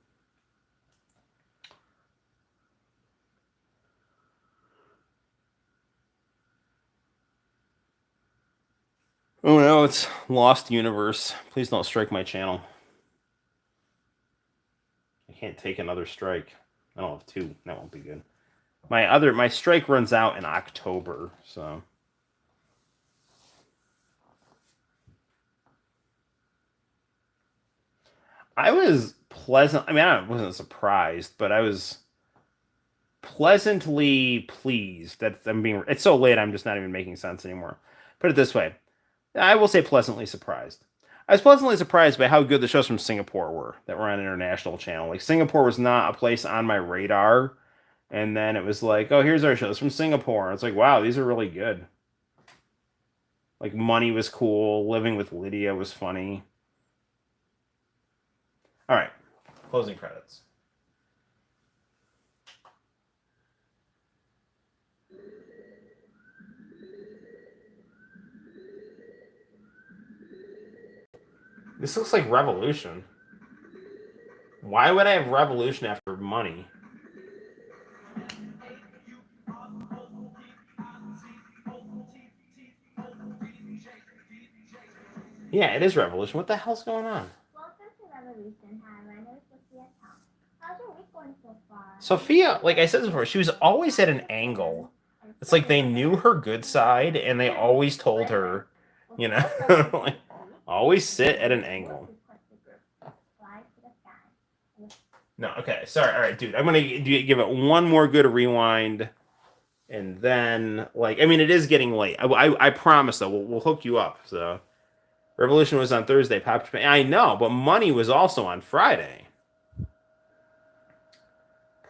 Oh no, it's Lost Universe. Please don't strike my channel. I can't take another strike. I don't have two. That won't be good. My strike runs out in October, so. I was pleasant. I mean, I wasn't surprised, but I was pleasantly pleased that I'm being. It's so late, I'm just not even making sense anymore. Put it this way, I will say pleasantly surprised. I was pleasantly surprised by how good the shows from Singapore were that were on international channel. Like Singapore was not a place on my radar, and then it was like, oh, here's our shows from Singapore. And it's like, wow, these are really good. Like Money was cool. Living with Lydia was funny. All right, closing credits. This looks like Revolution. Why would I have Revolution after Money? Yeah, it is Revolution. What the hell's going on? Welcome to Revolution. Hi, my name is Sophia Tom. How's your week going so far? Sophia, like I said before, she was always at an angle. It's like they knew her good side, and they always told her, you know, like, always sit at an angle. No, okay, sorry. All right, dude, I'm gonna give it one more good rewind, and then, like, I mean, it is getting late. I promise, though, we'll hook you up. So, Revolution was on Thursday. Pop Japan, I know, but Money was also on Friday.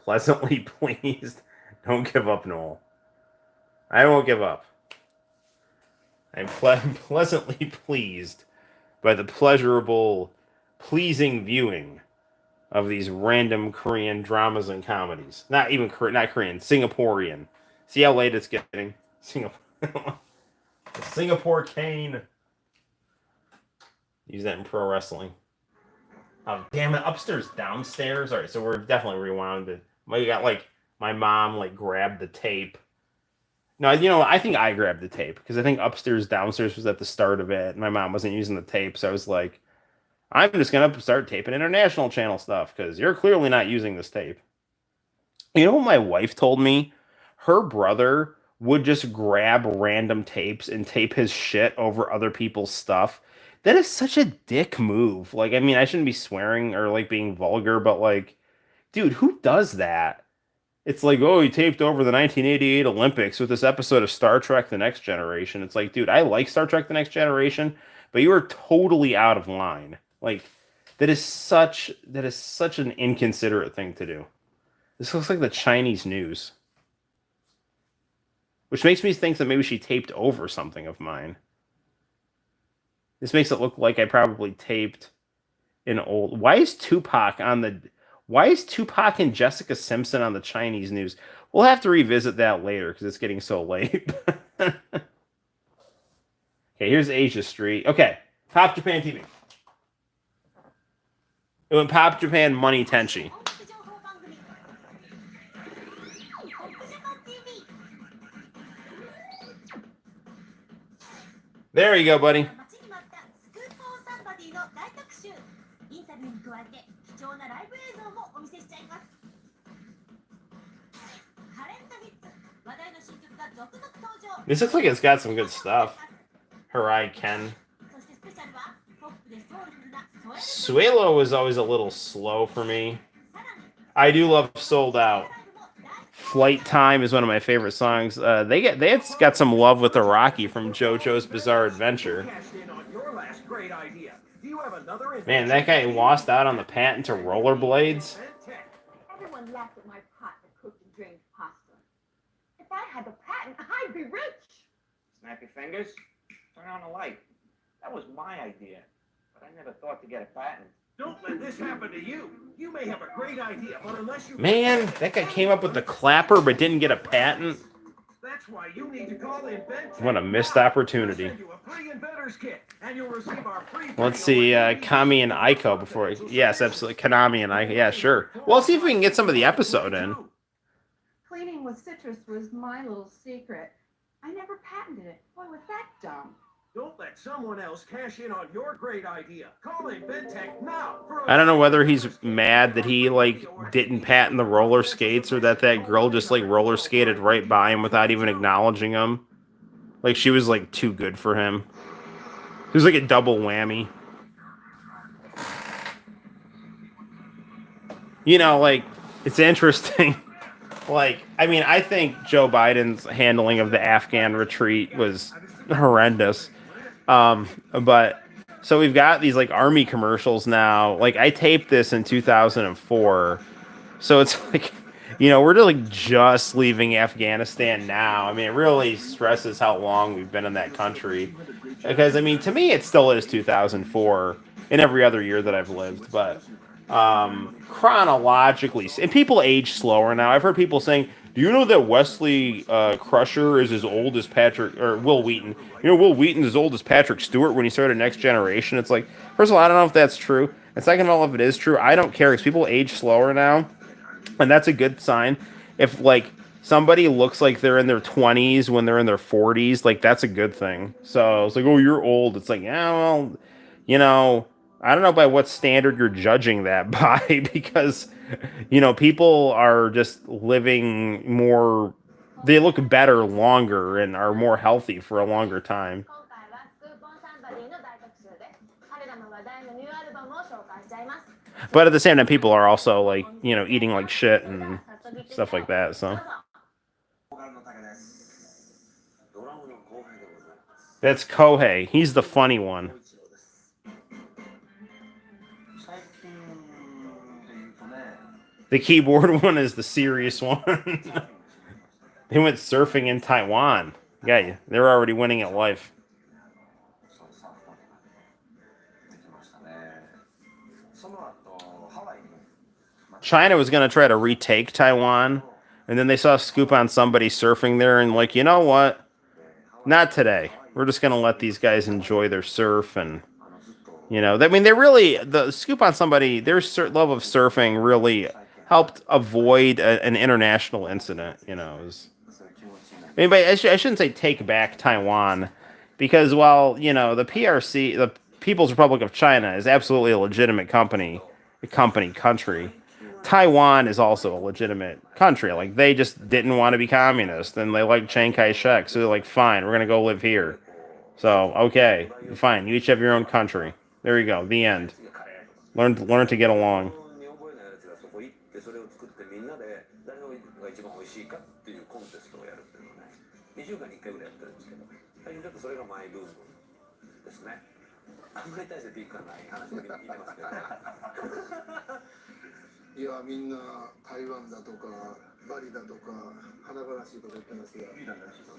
Pleasantly pleased. Don't give up, Noel. I won't give up. I'm pleasantly pleased by the pleasurable, pleasing viewing of these random Korean dramas and comedies. Not even not Korean, Singaporean. See how late it's getting? Singapore. The Singapore cane. Use that in pro wrestling. Oh, damn it. Upstairs, downstairs. All right, so we're definitely rewound. We got, like, my mom, like, grabbed the tape. No, you know, I think I grabbed the tape because I think upstairs, downstairs was at the start of it. My mom wasn't using the tape, so I was like, I'm just going to start taping international channel stuff because you're clearly not using this tape. You know what my wife told me? Her brother would just grab random tapes and tape his shit over other people's stuff. That is such a dick move. Like, I mean, I shouldn't be swearing or, like, being vulgar, but, like, dude, who does that? It's like, oh, he taped over the 1988 Olympics with this episode of Star Trek The Next Generation. It's like, dude, I like Star Trek The Next Generation, but you are totally out of line. Like, that is such an inconsiderate thing to do. This looks like the Chinese news. Which makes me think that maybe she taped over something of mine. This makes it look like I probably taped an old... Why is Tupac and Jessica Simpson on the Chinese news? We'll have to revisit that later because it's getting so late. Okay, here's Asia Street. Okay, Pop Japan TV. It went Pop Japan, Money, Tenchi. There you go, buddy. This looks like it's got some good stuff. Harai Ken. Suelo was always a little slow for me. I do love Sold Out. Flight Time is one of my favorite songs. They got some love with the Rocky from JoJo's Bizarre Adventure. Man, that guy lost out on the patent to rollerblades. Everyone laughed at my pot that cooked and drained pasta. If I had the patent, I'd be rich. Snap your fingers, turn on the light. That was my idea, but I never thought to get a patent. Don't let this happen to you. You may have a great idea, but unless you... Man, that guy came up with the clapper but didn't get a patent. That's why you need to call Invent. What a missed opportunity. Let's see, Kami and Aiko before... Yes, absolutely. Konami and Aiko. Yeah, sure. Well, let's see if we can get some of the episode in. Cleaning with citrus was my little secret. I never patented it. Boy, was that dumb. Don't let someone else cash in on your great idea. Call Inventec now. I don't know whether he's mad that he, like, didn't patent the roller skates or that girl just, like, roller skated right by him without even acknowledging him. Like, she was, like, too good for him. It was like a double whammy. You know, like, it's interesting. Like, I mean, I think Joe Biden's handling of the Afghan retreat was horrendous. But so we've got these like army commercials now. Like I taped this in 2004. So it's like, you know, we're like just leaving Afghanistan now. I mean, it really stresses how long we've been in that country. Because I mean, to me, it still is 2004 in every other year that I've lived. But chronologically, and people age slower now. I've heard people saying, do you know that Wesley Crusher is as old as Patrick, or Will Wheaton? You know, Will Wheaton's as old as Patrick Stewart when he started Next Generation. It's like, first of all, I don't know if that's true. And second of all, if it is true, I don't care because people age slower now. And that's a good sign. If, like, somebody looks like they're in their 20s when they're in their 40s, like, that's a good thing. So it's like, oh, you're old. It's like, yeah, well, you know, I don't know by what standard you're judging that by because, you know, people are just living more, they look better longer and are more healthy for a longer time. But at the same time, people are also, like, you know, eating like shit and stuff like that, so. That's Kohei. He's the funny one. The keyboard one is the serious one. They went surfing in Taiwan. Yeah, they're already winning at life. China was going to try to retake Taiwan, and then they saw a scoop on somebody surfing there, and like, you know what? Not today. We're just going to let these guys enjoy their surf, and, you know, I mean, they really, the scoop on somebody, their love of surfing really helped avoid an international incident, you know. I mean, but I shouldn't say take back Taiwan, because while, you know, the PRC, the People's Republic of China, is absolutely a legitimate country, Taiwan is also a legitimate country. Like, they just didn't want to be communist, and they like Chiang Kai-shek, so they're like, fine, we're going to go live here. So, okay, fine, you each have your own country. There you go, the end. Learn to get along.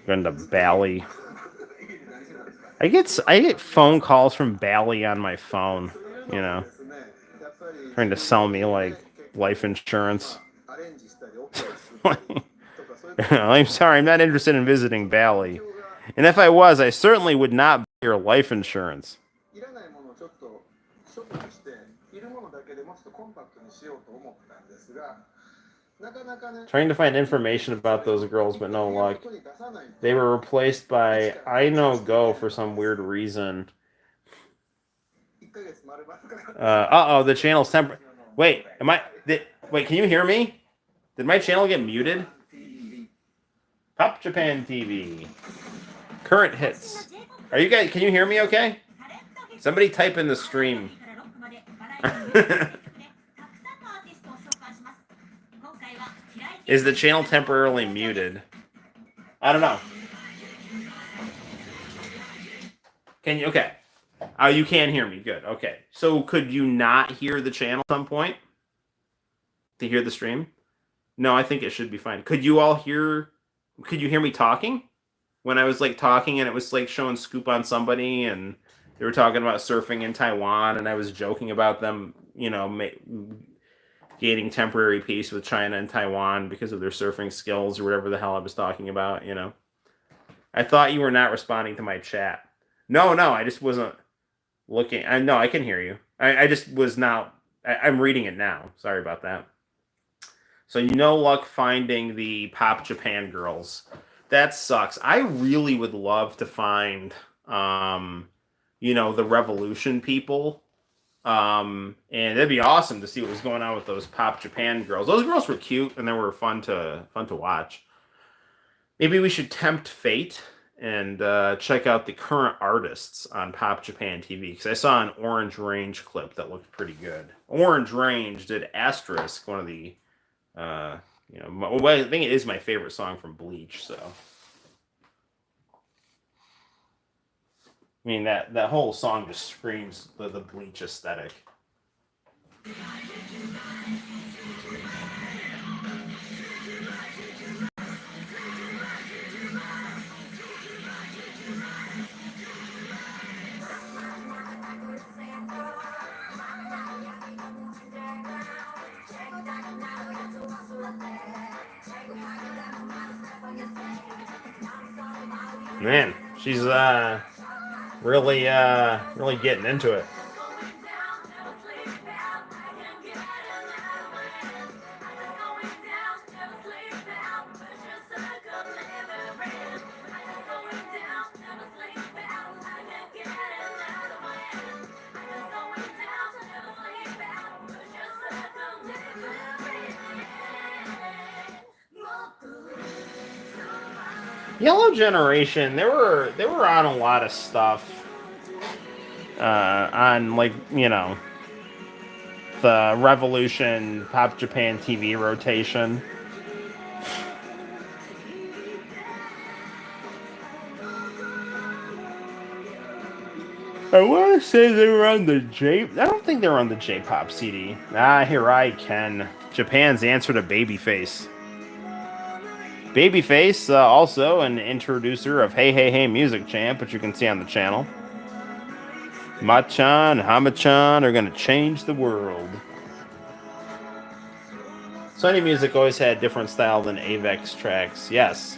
Going to Bali. I get phone calls from Bali on my phone, you know, trying to sell me like life insurance. I'm sorry, I'm not interested in visiting Bali. And if I was, I certainly would not buy your life insurance. Trying to find information about those girls, but no luck. They were replaced by I Know Go for some weird reason. The channel's temporary. Wait, wait, can you hear me? Did my channel get muted? Pop Japan TV. Current hits. Are you guys? Can you hear me? Okay. Somebody type in the stream. Is the channel temporarily muted? I don't know. Can you? Okay. You can hear me. Good. Okay. So could you not hear the channel at some point to hear the stream? No, I think it should be fine. Could you all hear? Could you hear me talking when I was like talking and it was like showing Scoop on Somebody and they were talking about surfing in Taiwan and I was joking about them, you know, gaining temporary peace with China and Taiwan because of their surfing skills or whatever the hell I was talking about, you know. I thought you were not responding to my chat. No, I just wasn't looking. No, I can hear you. I just was not. I'm reading it now. Sorry about that. So no luck finding the Pop Japan girls. That sucks. I really would love to find, you know, the Revolution people. And it'd be awesome to see what was going on with those Pop Japan girls. Those girls were cute and they were fun to watch. Maybe we should tempt fate and check out the current artists on Pop Japan TV because I saw an Orange Range clip that looked pretty good. Orange Range did Asterisk, one of the, you know, I think it is my favorite song from Bleach. So, I mean that whole song just screams the Bleach aesthetic. Man, she's really getting into it. Yellow Generation, they were on a lot of stuff. On like, you know, the Revolution Pop Japan TV rotation. I want to say they were on the I don't think they were on the J-Pop CD. Here I can. Japan's answer to Babyface. Babyface, also an introducer of Hey Hey Hey Music Champ, which you can see on the channel. Machan, Hamachan are going to change the world. Sony Music always had a different style than Avex tracks, yes.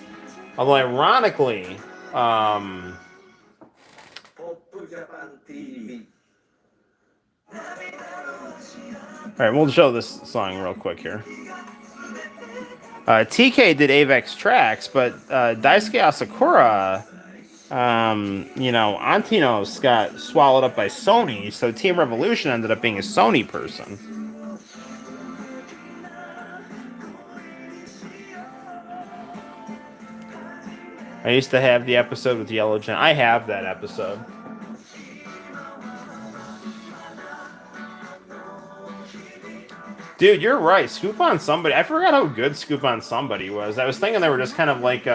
Although ironically, alright, we'll show this song real quick here. TK did Avex tracks, but Daisuke Asakura, you know, Antinos got swallowed up by Sony, so Team Revolution ended up being a Sony person. I used to have the episode with Yellow Gen. I have that episode. Dude, you're right. Scoop on Somebody. I forgot how good Scoop on Somebody was. I was thinking they were just kind of like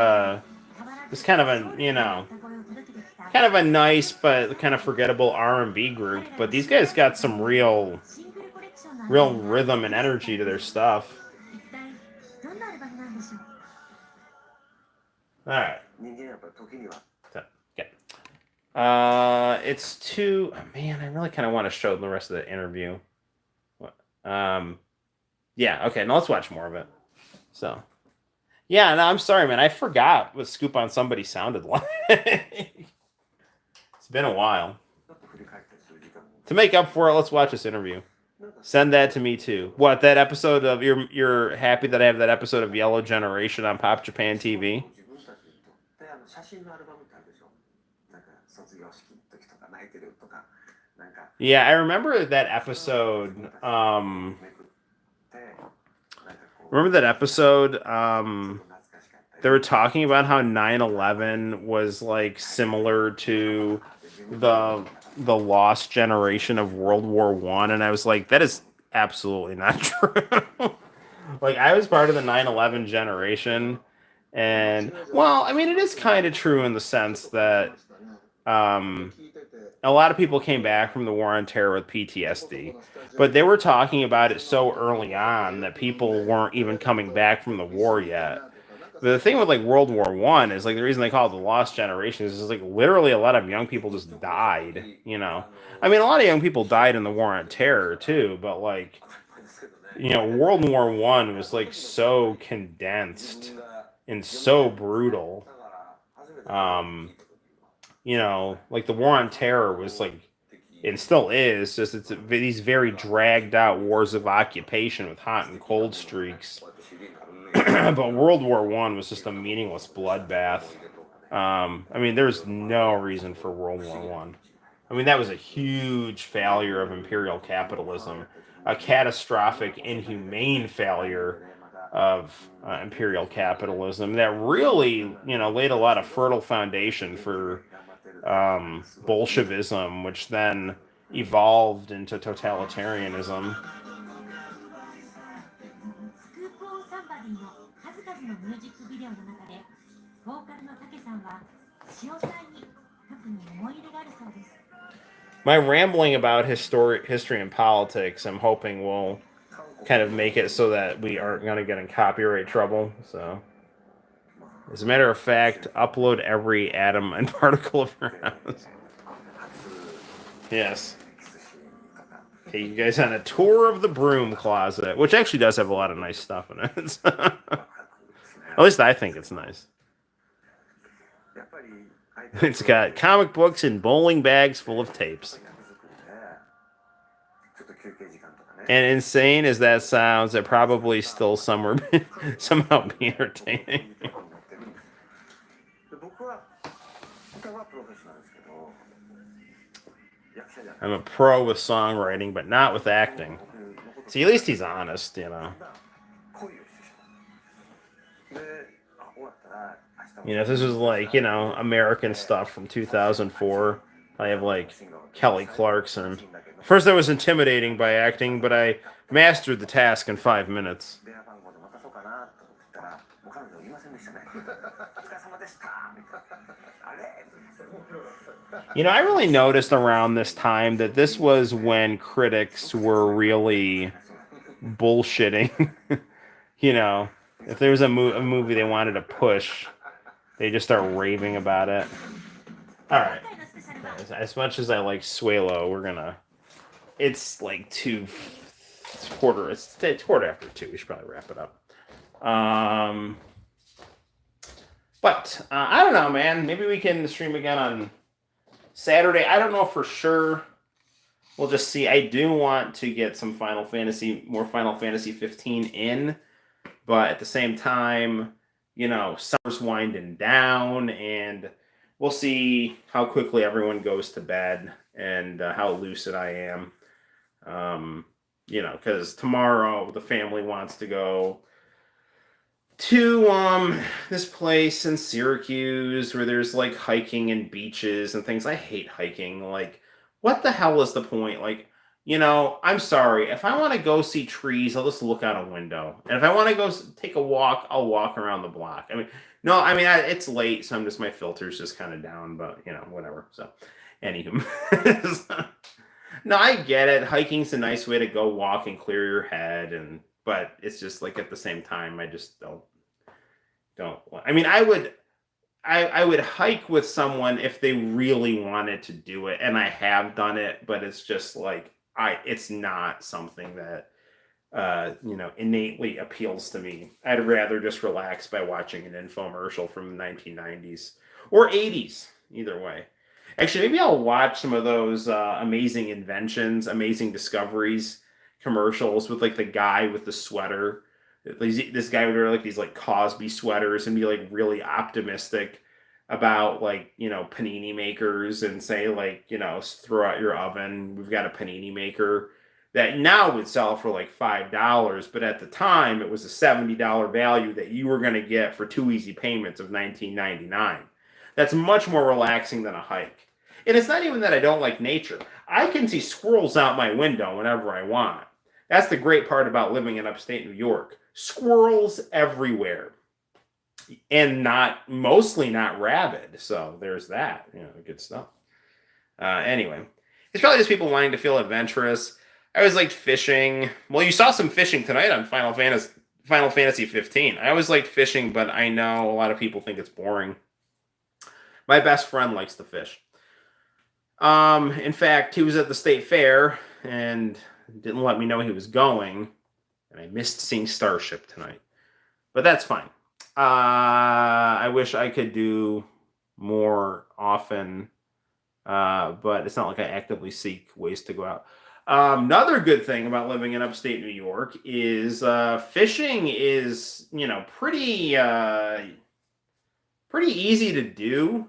just kind of a, you know, kind of a nice but kind of forgettable R&B group. But these guys got some real rhythm and energy to their stuff. All right. Okay. It's too. Oh, man, I really kind of want to show the rest of the interview. Yeah, okay, now let's watch more of it. So, yeah, no, I'm sorry, man. I forgot what Scoop on Somebody sounded like. It's been a while. To make up for it, let's watch this interview. Send that to me, too. What, that episode of... You're happy that I have that episode of Yellow Generation on Pop Japan TV? Yeah, I remember that episode... Remember that episode they were talking about how 9/11 was like similar to the lost generation of World War One, and I was like, that is absolutely not true. Like, I was part of the 9/11 generation, and well, I mean, it is kind of true in the sense that um, a lot of people came back from the war on terror with PTSD, but they were talking about it so early on that people weren't even coming back from the war yet. The thing with like World War One is like the reason they call it the lost generation is like literally a lot of young people just died. You know, I mean, a lot of young people died in the war on terror too, but like, you know, World War One was like so condensed and so brutal. Um, you know, like the war on terror was like, and still is, just it's these very dragged out wars of occupation with hot and cold streaks. But World War One was just a meaningless bloodbath. I mean, there's no reason for World War One. I mean, that was a huge failure of imperial capitalism, a catastrophic, inhumane failure of imperial capitalism that really, you know, laid a lot of fertile foundation for Bolshevism, which then evolved into totalitarianism. スクープオンサンバディの数々のミュージックビデオの中で、ボーカルのタケさんは潮さんに特に思い入れがあるそうです。 My rambling about history and politics, I'm hoping will kind of make it so that we aren't going to get in copyright trouble. So, as a matter of fact, upload every atom and particle of your house. Yes. Take you guys on a tour of the broom closet, which actually does have a lot of nice stuff in it. At least I think it's nice. It's got comic books and bowling bags full of tapes. And insane as that sounds, it probably still somehow be entertaining. I'm a pro with songwriting, but not with acting. See, at least he's honest, you know. You know, if this was like, you know, American stuff from 2004, I have like Kelly Clarkson. First, I was intimidating by acting, but I mastered the task in 5 minutes. You know, I really noticed around this time that this was when critics were really bullshitting. You know, if there was a movie they wanted to push, they just start raving about it. All right. As much as I like Suelo, we're gonna. It's like it's quarter after 2. We should probably wrap it up. But I don't know, man. Maybe we can stream again on Saturday. I don't know for sure. We'll just see. I do want to get some more Final Fantasy 15 in, but at the same time, you know, summer's winding down, and we'll see how quickly everyone goes to bed and how lucid I am. You know, because tomorrow the family wants to go to this place in Syracuse where there's like hiking and beaches and things. I hate hiking. Like, what the hell is the point? Like, you know, I'm sorry. If I want to go see trees, I'll just look out a window. And if I want to go take a walk, I'll walk around the block. I mean, no, I mean, it's late, so my filter's just kind of down, but, you know, whatever. So, anywho. No, I get it. Hiking's a nice way to go walk and clear your head, but it's just like at the same time, I just don't. I mean, I would hike with someone if they really wanted to do it, and I have done it, but it's just like it's not something that you know, innately appeals to me. I'd rather just relax by watching an infomercial from the 1990s or 80s, either way. Actually, maybe I'll watch some of those amazing inventions, amazing discoveries commercials with like the guy with the sweater. This guy would wear like these like Cosby sweaters and be like really optimistic about like, you know, panini makers and say like, you know, throw out your oven. We've got a panini maker that now would sell for like $5, but at the time it was a $70 value that you were going to get for 2 easy payments of $19.99. That's much more relaxing than a hike. And it's not even that I don't like nature. I can see squirrels out my window whenever I want. That's the great part about living in upstate New York. Squirrels everywhere. And mostly not rabid. So there's that. Good stuff. Anyway, it's probably just people wanting to feel adventurous. I always liked fishing. Well, you saw some fishing tonight on Final Fantasy 15. I always liked fishing, but I know a lot of people think it's boring. My best friend likes to fish. In fact, he was at the state fair and didn't let me know he was going, and I missed seeing Starship tonight. But that's fine. I wish I could do more often, but it's not like I actively seek ways to go out. Another good thing about living in upstate New York is fishing is, pretty easy to do.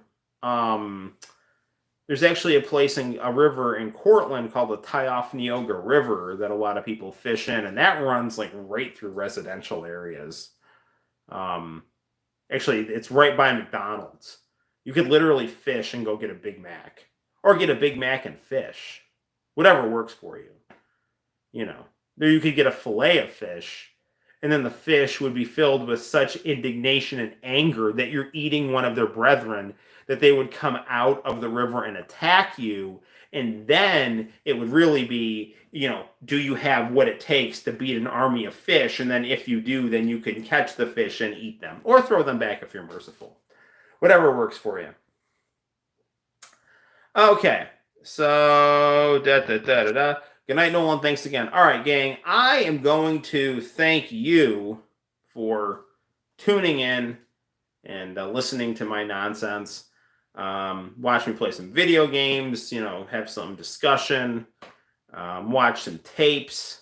There's actually a river in Cortland called the Tioughnioga River that a lot of people fish in, and that runs like right through residential areas. Actually, it's right by McDonald's. You could literally fish and go get a Big Mac, or get a Big Mac and fish, whatever works for you. You could get a fillet of fish, and then the fish would be filled with such indignation and anger that you're eating one of their brethren, that they would come out of the river and attack you. And then it would really be, do you have what it takes to beat an army of fish? And then if you do, then you can catch the fish and eat them, or throw them back if you're merciful. Whatever works for you. Okay, so Good night, Nolan. Thanks again. All right, gang. I am going to thank you for tuning in and listening to my nonsense. Watch me play some video games, have some discussion, watch some tapes.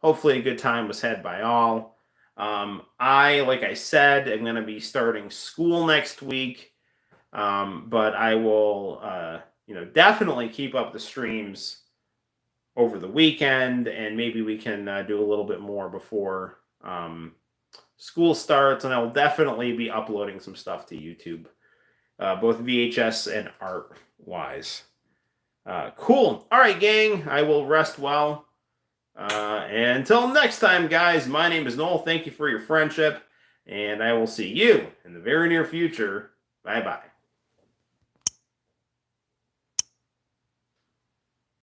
Hopefully a good time was had by all. Like I said, I'm going to be starting school next week, but I will, definitely keep up the streams over the weekend, and maybe we can do a little bit more before school starts, and I will definitely be uploading some stuff to YouTube. Both VHS and art-wise. Cool. All right, gang. I will rest well. And until next time, guys, my name is Noel. Thank you for your friendship, and I will see you in the very near future. Bye-bye.